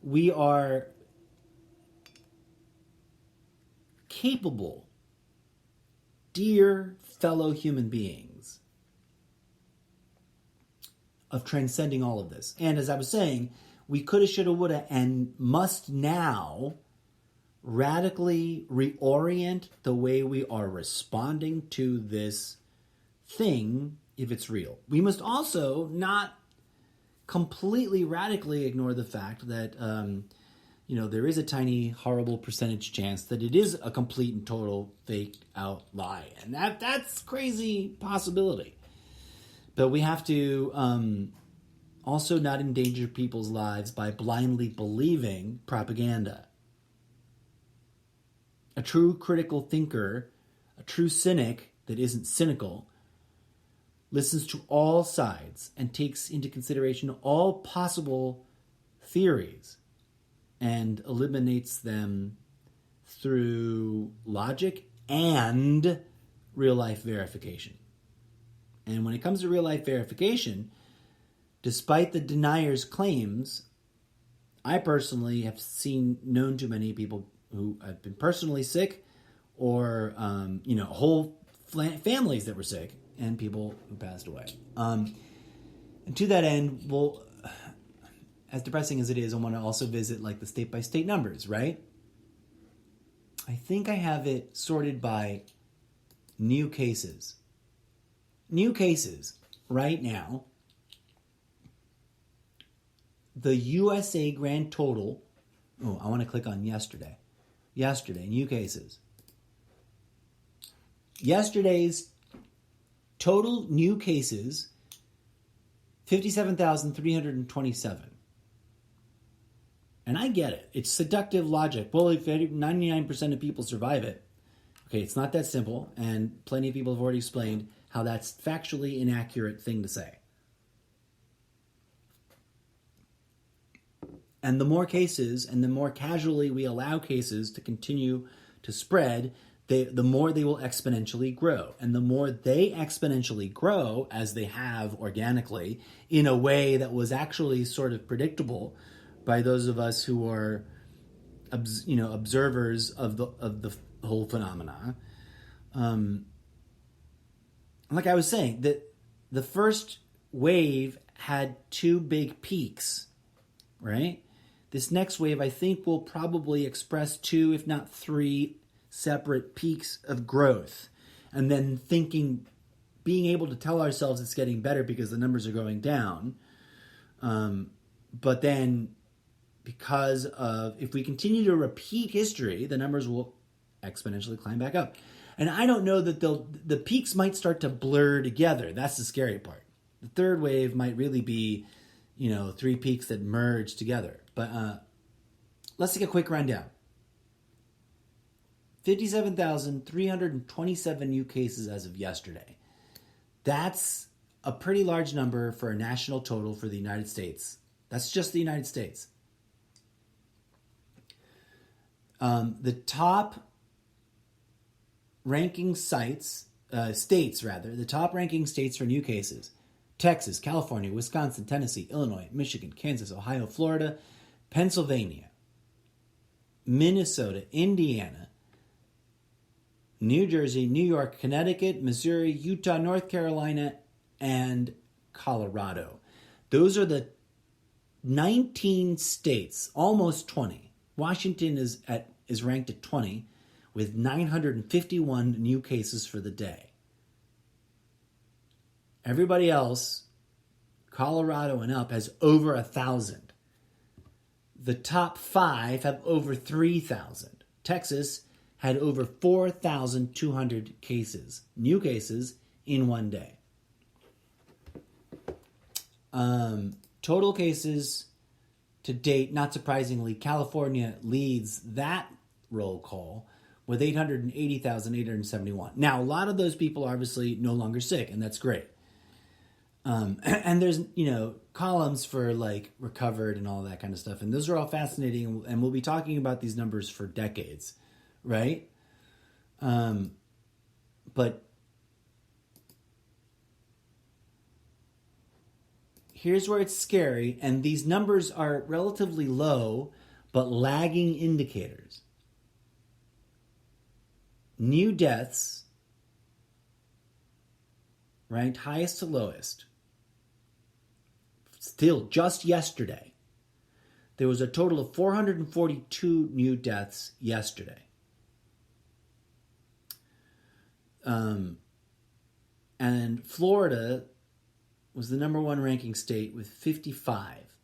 We are capable, dear fellow human beings, of transcending all of this. And as I was saying, we coulda, shoulda, woulda, and must now radically reorient the way we are responding to this thing if it's real. We must also not completely radically ignore the fact that there is a tiny, horrible percentage chance that it is a complete and total fake out lie. And that's crazy possibility. But we have to also not endanger people's lives by blindly believing propaganda. A true critical thinker, a true cynic that isn't cynical, listens to all sides and takes into consideration all possible theories and eliminates them through logic and real-life verification. And when it comes to real-life verification, despite the denier's claims, I personally have known too many people who have been personally sick, or whole families that were sick, and people who passed away. And to that end, well, as depressing as it is, I want to also visit the state-by-state numbers, right? I think I have it sorted by new cases. New cases right now. The USA grand total. Oh, I want to click on yesterday. Yesterday, new cases. Yesterday's total new cases, 57,327. And I get it. It's seductive logic. Well, if 99% of people survive it, okay, it's not that simple. And plenty of people have already explained how that's factually inaccurate thing to say. And the more cases and the more casually we allow cases to continue to spread, the more they will exponentially grow. And the more they exponentially grow, as they have organically, in a way that was actually sort of predictable by those of us who are, observers of the whole phenomena. Like I was saying, that the first wave had two big peaks, right? This next wave, I think, will probably express two, if not three, separate peaks of growth. And then being able to tell ourselves it's getting better because the numbers are going down. But then, because of, if we continue to repeat history, the numbers will exponentially climb back up. And I don't know that the peaks might start to blur together. That's the scary part. The third wave might really be, three peaks that merge together. But let's take a quick rundown. 57,327 new cases as of yesterday. That's a pretty large number for a national total for the United States. That's just the United States. The top ranking states for new cases: Texas, California, Wisconsin, Tennessee, Illinois, Michigan, Kansas, Ohio, Florida, Pennsylvania, Minnesota, Indiana, New Jersey, New York, Connecticut, Missouri, Utah, North Carolina, and Colorado. Those are the 19 states, almost 20. Washington is ranked at 20, with 951 new cases for the day. Everybody else, Colorado and up, has over 1,000. The top 5 have over 3,000. Texas had over 4,200 cases, new cases, in one day. Total cases to date, not surprisingly, California leads that roll call with 880,871. Now, a lot of those people are obviously no longer sick, and that's great. And there's, columns for like recovered and all that kind of stuff. And those are all fascinating. And we'll be talking about these numbers for decades, right? But here's where it's scary. And these numbers are relatively low, but lagging indicators. New deaths, ranked highest to lowest. Still, just yesterday, there was a total of 442 new deaths yesterday. And Florida was the number one ranking state with 55.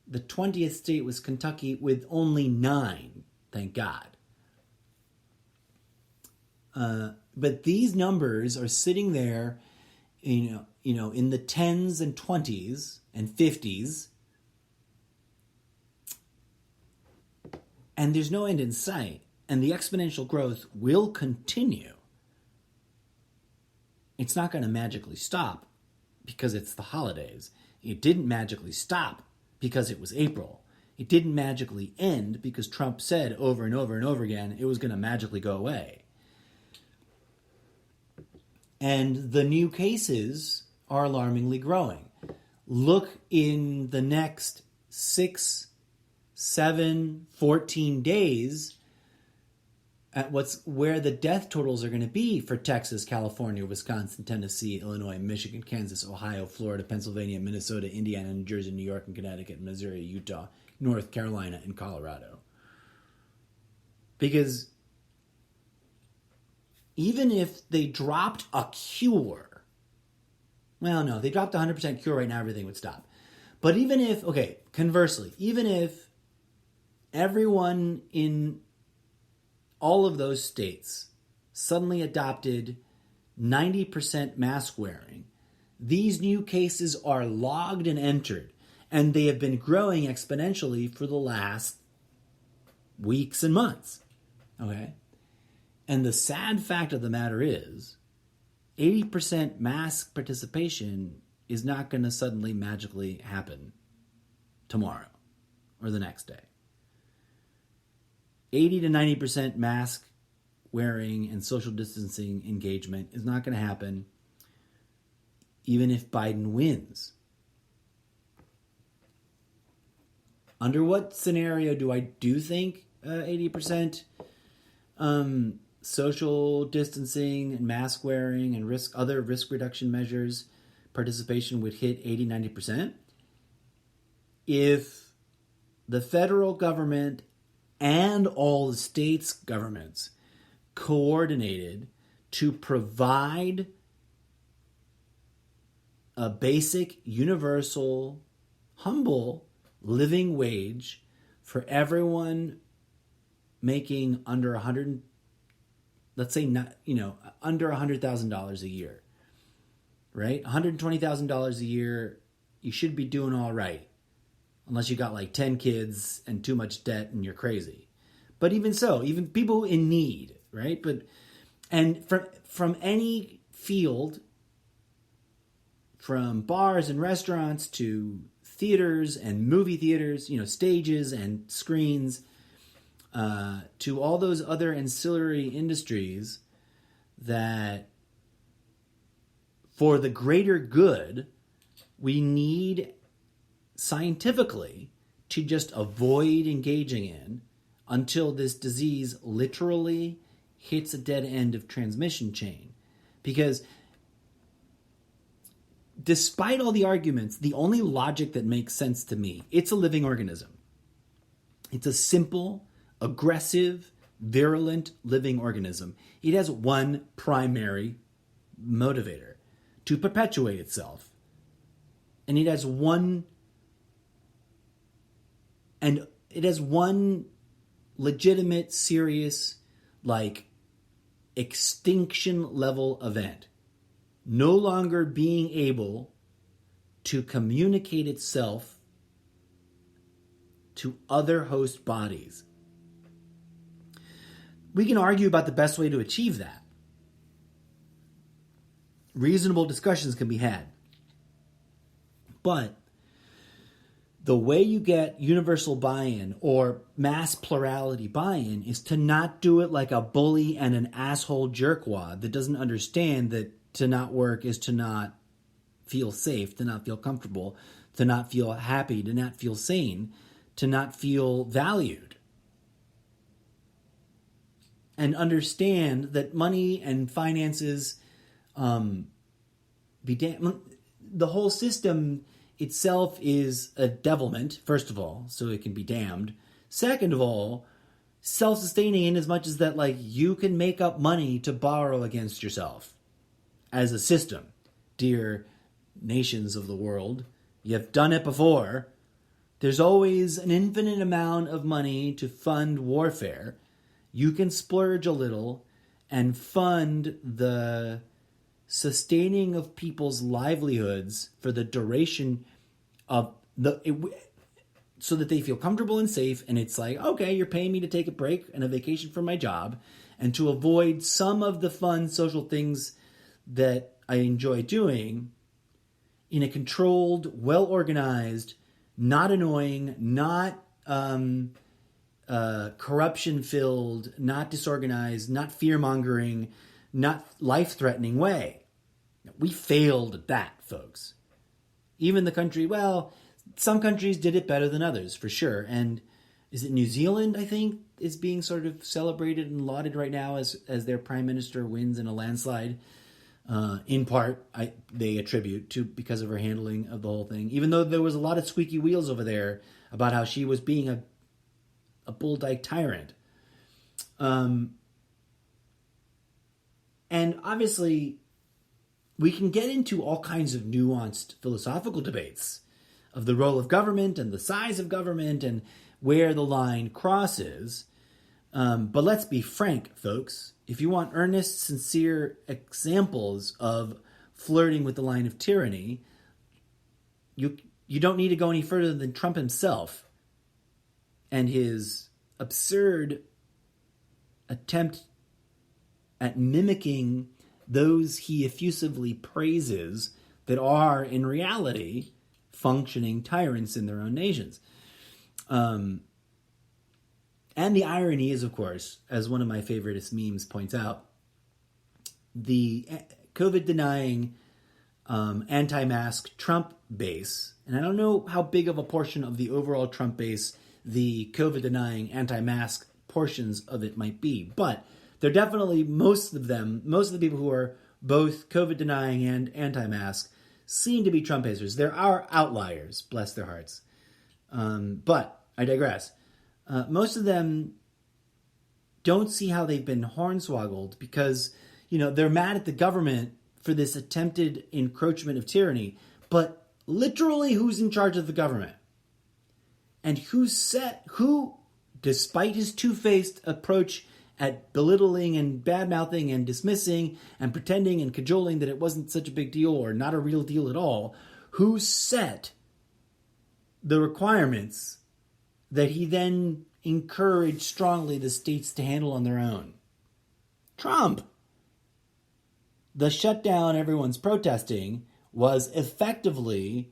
The 20th state was Kentucky with only 9, thank God. But these numbers are sitting there, in the 10s and 20s and 50s, and there's no end in sight, and the exponential growth will continue. It's not going to magically stop because it's the holidays. It didn't magically stop because it was April. It didn't magically end because Trump said over and over and over again it was going to magically go away. And the new cases are alarmingly growing. Look in the next 6, 7, 14 days at where the death totals are going to be for Texas, California, Wisconsin, Tennessee, Illinois, Michigan, Kansas, Ohio, Florida, Pennsylvania, Minnesota, Indiana, New Jersey, New York, and Connecticut, Missouri, Utah, North Carolina, and Colorado. Because even if they dropped a cure, well, no, they dropped 100% cure right now, everything would stop. But even if, conversely, even if everyone in all of those states suddenly adopted 90% mask wearing, these new cases are logged and entered, and they have been growing exponentially for the last weeks and months. Okay? And the sad fact of the matter is, 80% mask participation is not going to suddenly magically happen tomorrow or the next day. 80 to 90% mask wearing and social distancing engagement is not going to happen even if Biden wins. Under what scenario do I think 80% social distancing and mask wearing and other risk reduction measures participation would hit 80, 90%? If the federal government and all the states' governments coordinated to provide a basic, universal, humble living wage for everyone making under $100,000, let's say under $100,000 a year, right? $120,000 a year, you should be doing all right. Unless you got like 10 kids and too much debt and you're crazy. But even so, even people in need, right? And from any field, from bars and restaurants to theaters and movie theaters, stages and screens, to all those other ancillary industries that for the greater good, we need scientifically to just avoid engaging in until this disease literally hits a dead end of transmission chain. Because despite all the arguments, the only logic that makes sense to me, it's a living organism. It's a simple, aggressive, virulent living organism. It has one primary motivator: to perpetuate itself. And it has one legitimate, serious, like, extinction level event. No longer being able to communicate itself to other host bodies. We can argue about the best way to achieve that. Reasonable discussions can be had. But the way you get universal buy-in or mass plurality buy-in is to not do it like a bully and an asshole jerkwad that doesn't understand that to not work is to not feel safe, to not feel comfortable, to not feel happy, to not feel sane, to not feel valued. And understand that money and finances, be damned. The whole system itself is a devilment, first of all, so it can be damned. Second of all, self-sustaining in as much as that, like, you can make up money to borrow against yourself as a system. Dear nations of the world, you've done it before. There's always an infinite amount of money to fund warfare. You can splurge a little and fund the sustaining of people's livelihoods for the duration of so that they feel comfortable and safe. And it's like, okay, you're paying me to take a break and a vacation from my job and to avoid some of the fun social things that I enjoy doing in a controlled, well-organized, not annoying, not corruption-filled, not disorganized, not fear-mongering, not life-threatening way. We failed at that, folks. Even the country, well, some countries did it better than others, for sure. And is it New Zealand, I think, is being sort of celebrated and lauded right now as their prime minister wins in a landslide. In part, they attribute to because of her handling of the whole thing. Even though there was a lot of squeaky wheels over there about how she was being a bull-dyke tyrant. And obviously, we can get into all kinds of nuanced philosophical debates of the role of government and the size of government and where the line crosses. But let's be frank, folks. If you want earnest, sincere examples of flirting with the line of tyranny, you don't need to go any further than Trump himself and his absurd attempt at mimicking those he effusively praises that are, in reality, functioning tyrants in their own nations. And the irony is, of course, as one of my favorite memes points out, the COVID-denying anti-mask Trump base, and I don't know how big of a portion of the overall Trump base the COVID-denying anti-mask portions of it might be, but they're definitely, most of the people who are both COVID-denying and anti-mask seem to be Trump haters. There are outliers, bless their hearts. But I digress. Most of them don't see how they've been hornswoggled because, they're mad at the government for this attempted encroachment of tyranny. But literally, who's in charge of the government? And who, despite his two-faced approach at belittling and bad-mouthing and dismissing and pretending and cajoling that it wasn't such a big deal or not a real deal at all, who set the requirements that he then encouraged strongly the states to handle on their own? Trump. The shutdown everyone's protesting was effectively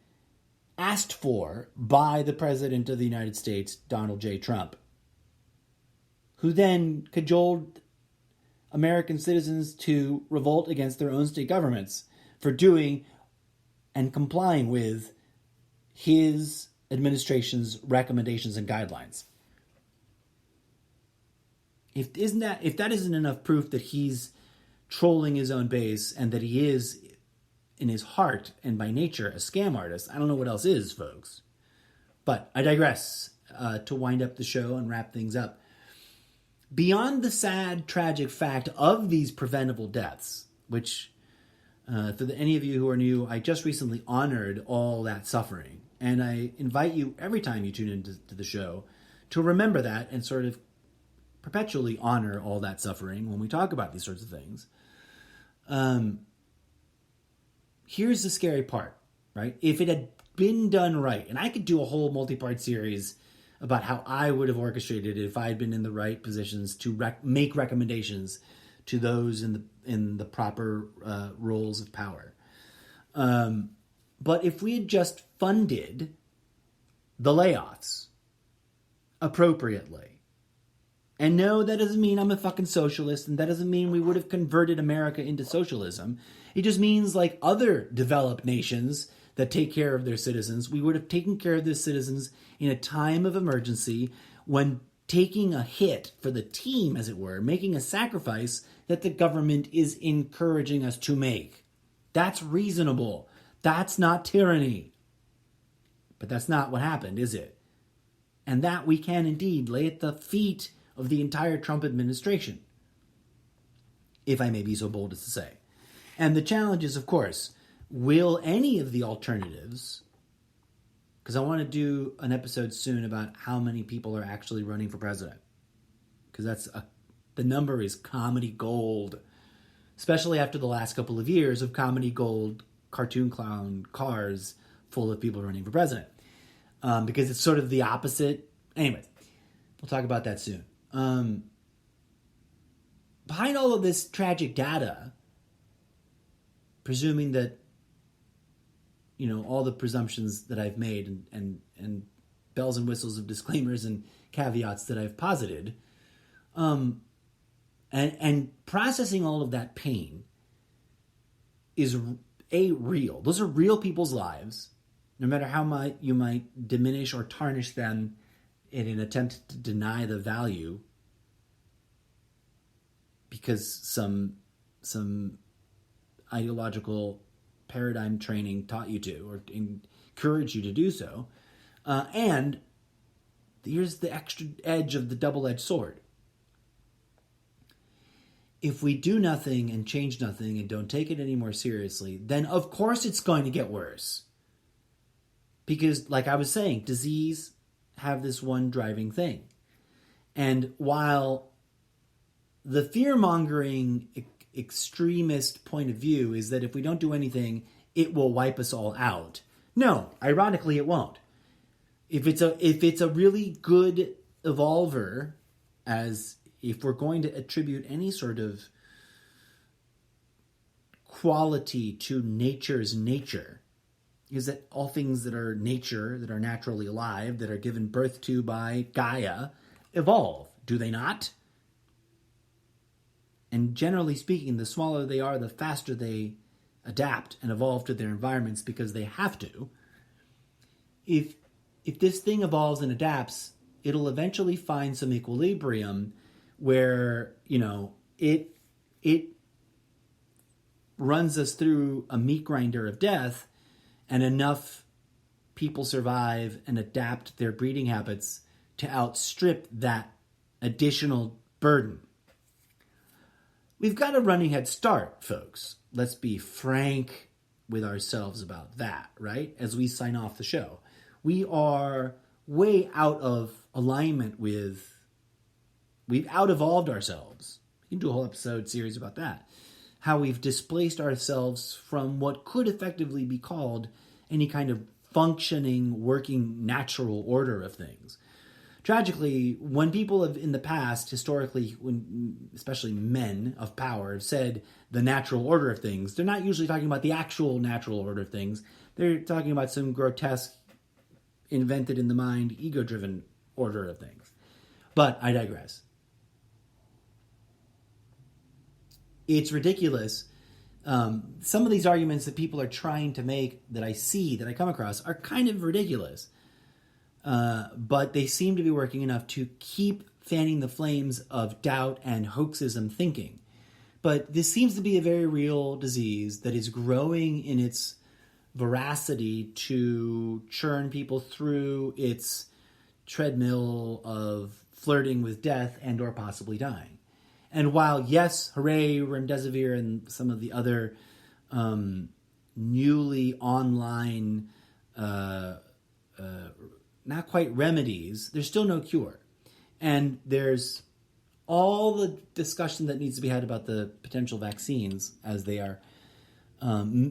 asked for by the President of the United States, Donald J. Trump, who then cajoled American citizens to revolt against their own state governments for doing and complying with his administration's recommendations and guidelines. If that isn't enough proof that he's trolling his own base and that he is, in his heart and by nature, a scam artist, I don't know what else is, folks. But I digress to wind up the show and wrap things up. beyond the sad, tragic fact of these preventable deaths, which, for any of you who are new, I just recently honored all that suffering. And I invite you, every time you tune into the show, to remember that and sort of perpetually honor all that suffering when we talk about these sorts of things. Here's the scary part, right? If it had been done right, and I could do a whole multi-part series about how I would have orchestrated it if I had been in the right positions to make recommendations to those in the proper roles of power. But if we had just funded the layoffs appropriately, and no, that doesn't mean I'm a fucking socialist, and that doesn't mean we would have converted America into socialism. It just means, like other developed nations that take care of their citizens, we would have taken care of their citizens in a time of emergency when taking a hit for the team, as it were, making a sacrifice that the government is encouraging us to make. That's reasonable. That's not tyranny. But that's not what happened, is it? And that we can indeed lay at the feet of the entire Trump administration, if I may be so bold as to say. And the challenge is, of course, will any of the alternatives, because I want to do an episode soon about how many people are actually running for president, because the number is comedy gold, especially after the last couple of years of comedy gold cartoon clown cars full of people running for president, because it's sort of the opposite. Anyways, we'll talk about that soon. Behind all of this tragic data, presuming that, you know, all the presumptions that I've made and bells and whistles of disclaimers and caveats that I've posited, and processing all of that pain is real. Those are real people's lives, no matter how you might diminish or tarnish them in an attempt to deny the value because some ideological paradigm training taught you to or encouraged you to do so. And here's the extra edge of the double-edged sword. If we do nothing and change nothing and don't take it any more seriously, then of course it's going to get worse. Because, like I was saying, disease have this one driving thing. And while the fear-mongering extremist point of view is that if we don't do anything, it will wipe us all out. No, ironically, it won't. If it's a really good evolver, as if we're going to attribute any sort of quality to nature's nature, is that all things that are nature, that are naturally alive, that are given birth to by Gaia, evolve. Do they not? And generally speaking, the smaller they are, the faster they adapt and evolve to their environments because they have to. If this thing evolves and adapts, it'll eventually find some equilibrium where, you know, it runs us through a meat grinder of death, and enough people survive and adapt their breeding habits to outstrip that additional burden. We've got a running head start, folks. Let's be frank with ourselves about that, right? As we sign off the show. We are way out of alignment with... We've out-evolved ourselves. We can do a whole episode series about that. How we've displaced ourselves from what could effectively be called any kind of functioning, working, natural order of things. Tragically, when people have in the past, historically, especially men of power, have said the natural order of things, they're not usually talking about the actual natural order of things. They're talking about some grotesque, invented in the mind, ego-driven order of things. But I digress. It's ridiculous. Some of these arguments that people are trying to make, that I see, that I come across, are kind of ridiculous. But they seem to be working enough to keep fanning the flames of doubt and hoaxism thinking. But this seems to be a very real disease that is growing in its veracity to churn people through its treadmill of flirting with death and or possibly dying. And while, yes, hooray, remdesivir and some of the other newly online, not quite remedies, there's still no cure. And there's all the discussion that needs to be had about the potential vaccines as they are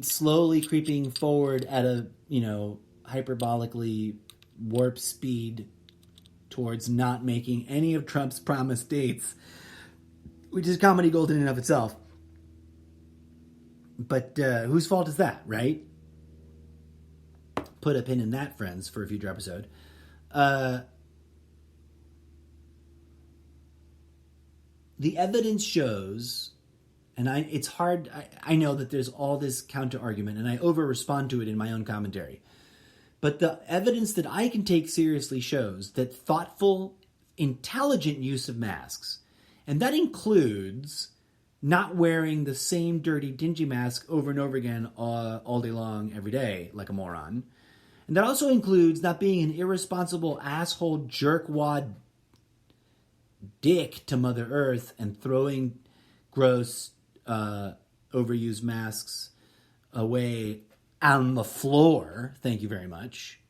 slowly creeping forward at a, hyperbolically warp speed towards not making any of Trump's promised dates, which is comedy gold in and of itself. But whose fault is that, right? Put a pin in that, friends, for a future episode. The evidence shows, and it's hard, I know that there's all this counter-argument, and I over-respond to it in my own commentary. But the evidence that I can take seriously shows that thoughtful, intelligent use of masks, and that includes not wearing the same dirty, dingy mask over and over again all day long, every day, like a moron. And that also includes not being an irresponsible asshole jerkwad dick to Mother Earth and throwing gross, overused masks away on the floor, thank you very much,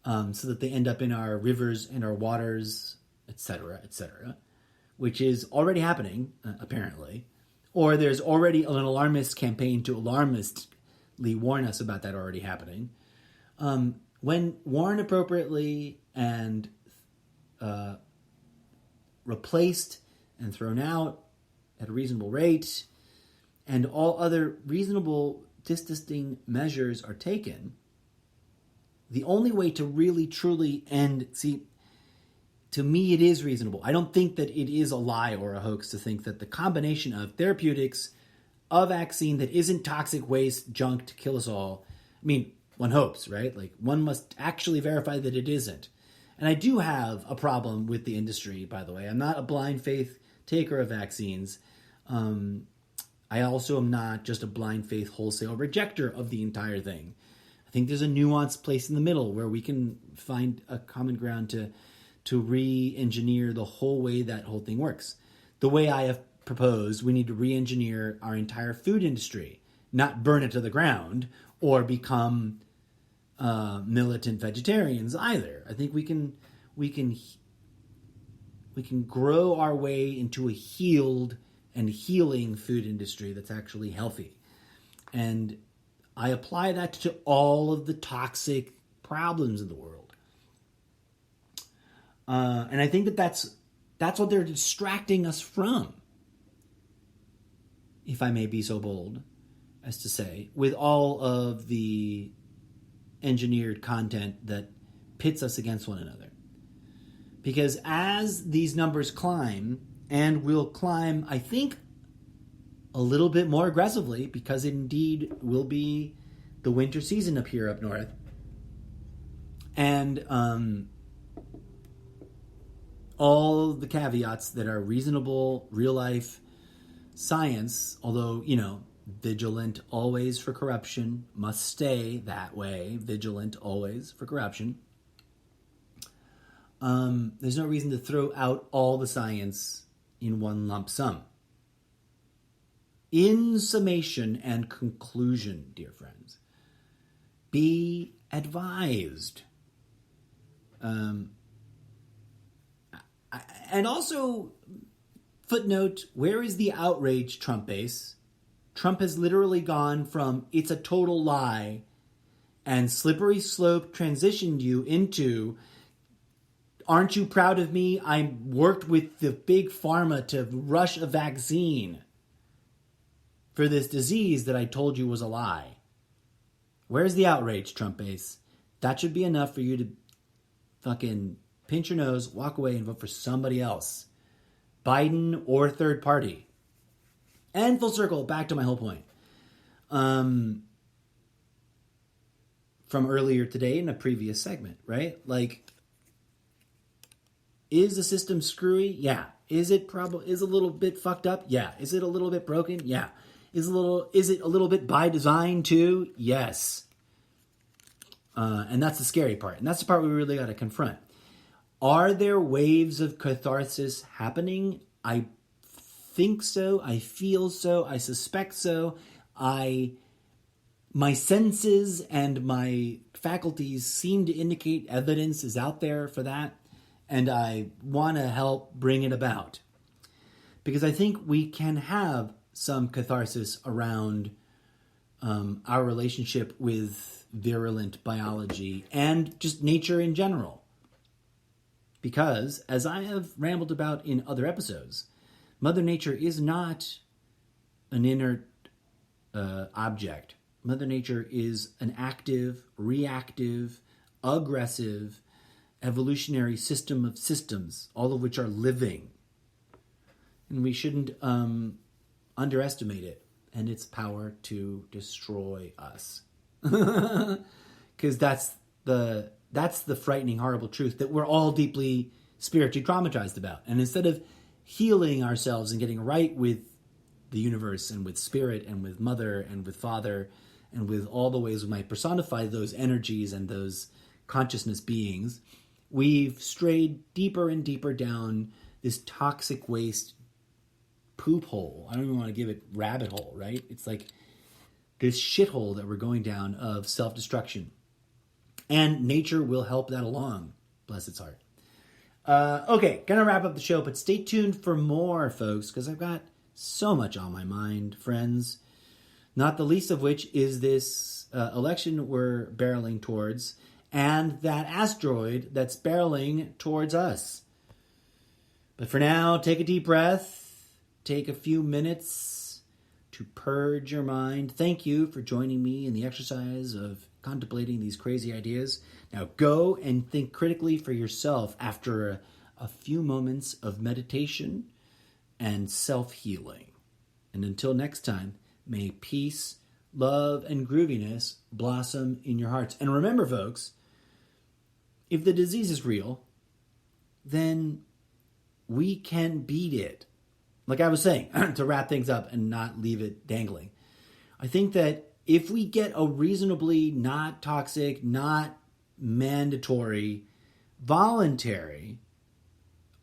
so that they end up in our rivers and our waters, etc., which is already happening, apparently. Or there's already an alarmist campaign to alarmistly warn us about that already happening. When worn appropriately and replaced and thrown out at a reasonable rate, and all other reasonable distancing measures are taken, the only way to really truly end, to me it is reasonable. I don't think that it is a lie or a hoax to think that the combination of therapeutics, a vaccine that isn't toxic waste, junk to kill us all, one hopes, right? Like, one must actually verify that it isn't. And I do have a problem with the industry, by the way. I'm not a blind faith taker of vaccines. I also am not just a blind faith wholesale rejecter of the entire thing. I think there's a nuanced place in the middle where we can find a common ground to re-engineer the whole way that whole thing works. The way I have proposed, we need to re-engineer our entire food industry, not burn it to the ground or become militant vegetarians either. I think we can grow our way into a healed and healing food industry that's actually healthy. And I apply that to all of the toxic problems in the world. And I think that's what they're distracting us from, if I may be so bold as to say, with all of the engineered content that pits us against one another. Because as these numbers climb, and will climb, I think, a little bit more aggressively, because it indeed will be the winter season up here up north. And all the caveats that are reasonable, real-life science, although, vigilant always for corruption, must stay that way, vigilant always for corruption. There's no reason to throw out all the science in one lump sum. In summation and conclusion, dear friends, be advised. And also, footnote, where is the outrage, Trump base? Trump has literally gone from it's a total lie and slippery slope transitioned you into, aren't you proud of me? I worked with the big pharma to rush a vaccine for this disease that I told you was a lie. Where's the outrage, Trump base? That should be enough for you to fucking pinch your nose, walk away, and vote for somebody else. Biden or third party. And full circle, back to my whole point. From earlier today in a previous segment, right? Like, is the system screwy? Yeah. Is it a little bit fucked up? Yeah. Is it a little bit broken? Yeah. Is it a little bit by design too? Yes. And that's the scary part. And that's the part we really got to confront. Are there waves of catharsis happening? I think so. I feel so. I suspect so. My senses and my faculties seem to indicate evidence is out there for that, and I want to help bring it about. Because I think we can have some catharsis around our relationship with virulent biology and just nature in general. Because, as I have rambled about in other episodes, Mother Nature is not an inert object. Mother Nature is an active, reactive, aggressive, evolutionary system of systems, all of which are living. And we shouldn't underestimate it and its power to destroy us. Because that's the frightening, horrible truth that we're all deeply spiritually traumatized about. And instead of healing ourselves and getting right with the universe and with spirit and with mother and with father and with all the ways we might personify those energies and those consciousness beings, we've strayed deeper and deeper down this toxic waste poop hole. I don't even want to give it rabbit hole, right? It's like this shithole that we're going down of self-destruction. And nature will help that along. Bless its heart. Okay, gonna wrap up the show, but stay tuned for more, folks, because I've got so much on my mind, friends. Not the least of which is this election we're barreling towards, and that asteroid that's barreling towards us. But for now, take a deep breath, take a few minutes to purge your mind. Thank you for joining me in the exercise of contemplating these crazy ideas. Now go and think critically for yourself after a few moments of meditation and self-healing. And until next time, may peace, love, and grooviness blossom in your hearts. And remember, folks, if the disease is real, then we can beat it. Like I was saying, to wrap things up and not leave it dangling, I think that if we get a reasonably not toxic, not mandatory, voluntary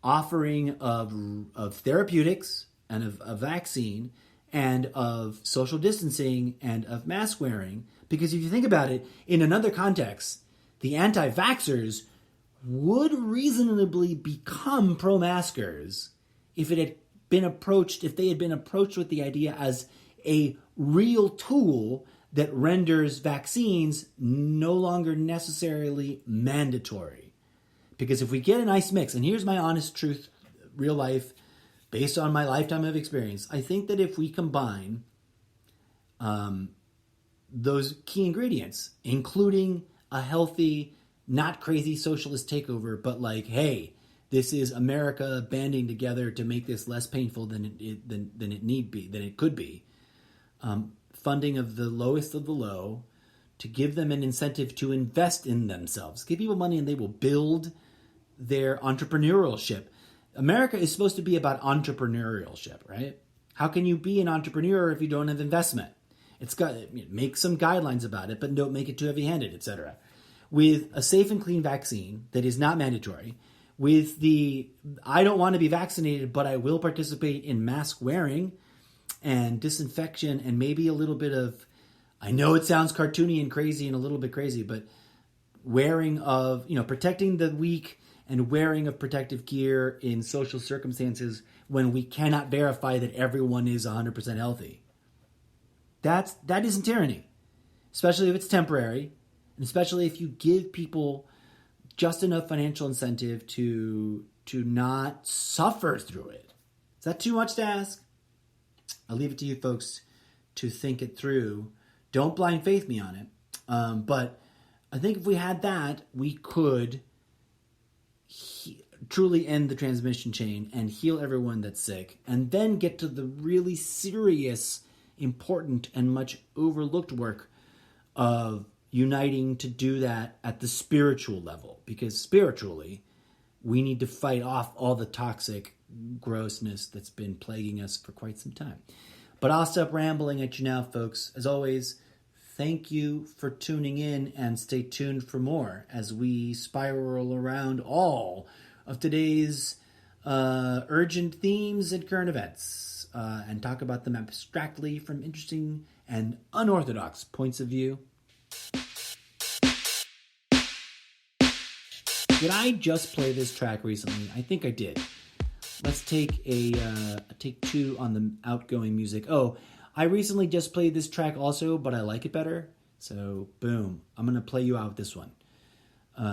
offering of therapeutics and of a vaccine and of social distancing and of mask wearing, because if you think about it, in another context, the anti-vaxxers would reasonably become pro-maskers if they had been approached with the idea as a real tool that renders vaccines no longer necessarily mandatory. Because if we get a nice mix, and here's my honest truth, real life, based on my lifetime of experience, I think that if we combine those key ingredients, including a healthy, not crazy socialist takeover, but like, hey, this is America banding together to make this less painful than it could be. Funding of the lowest of the low, to give them an incentive to invest in themselves. Give people money and they will build their entrepreneurship. America is supposed to be about entrepreneurship, right? How can you be an entrepreneur if you don't have investment? It's got make some guidelines about it, but don't make it too heavy-handed, etc. With a safe and clean vaccine that is not mandatory, with the I don't want to be vaccinated, but I will participate in mask wearing and disinfection and maybe a little bit of, I know it sounds cartoony and crazy and a little bit crazy, but wearing of, protecting the weak and wearing of protective gear in social circumstances when we cannot verify that everyone is 100% healthy. That isn't tyranny, especially if it's temporary, and especially if you give people just enough financial incentive to not suffer through it. Is that too much to ask? I'll leave it to you folks to think it through. Don't blind faith me on it. But I think if we had that, we could truly end the transmission chain and heal everyone that's sick, and then get to the really serious, important, and much overlooked work of uniting to do that at the spiritual level. Because spiritually, we need to fight off all the toxic grossness that's been plaguing us for quite some time. But I'll stop rambling at you now, folks. As always, thank you for tuning in, and stay tuned for more as we spiral around all of today's urgent themes and current events and talk about them abstractly from interesting and unorthodox points of view. Did I just play this track recently? I think I did. Let's take a take two on the outgoing music. Oh, I recently just played this track also, but I like it better. So, boom. I'm going to play you out with this one.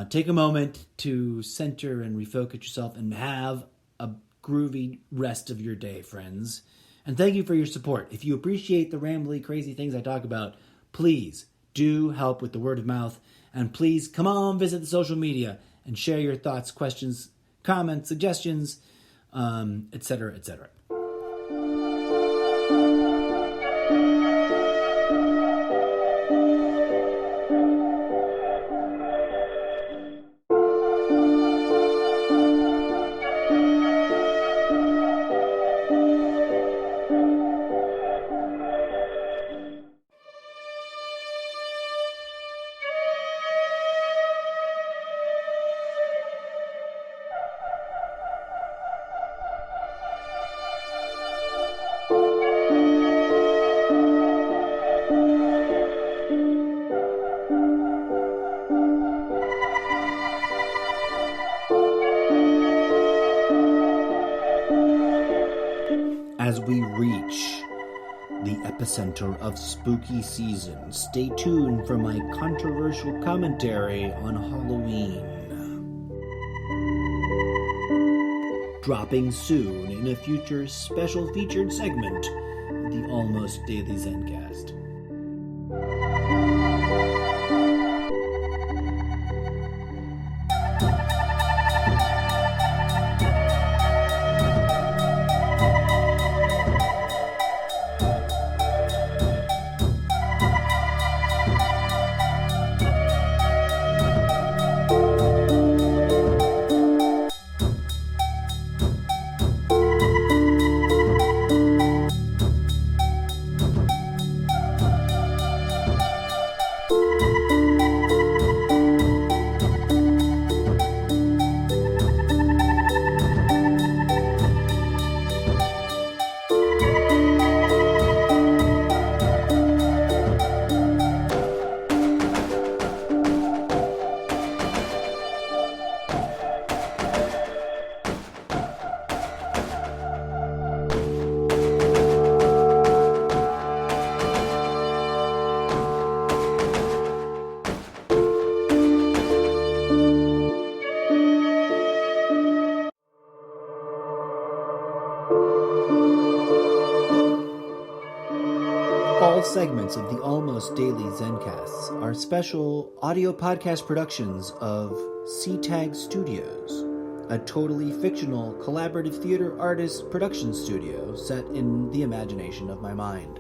Take a moment to center and refocus yourself and have a groovy rest of your day, friends. And thank you for your support. If you appreciate the rambly, crazy things I talk about, please do help with the word of mouth. And please come on, visit the social media and share your thoughts, questions, comments, suggestions, etc., etc. As we reach the epicenter of spooky season, stay tuned for my controversial commentary on Halloween. Dropping soon in a future special featured segment of the Almost Daily ZenCast. All segments of the Almost Daily ZenCasts are special audio podcast productions of CTAG Studios, a totally fictional collaborative theater artist production studio set in the imagination of my mind.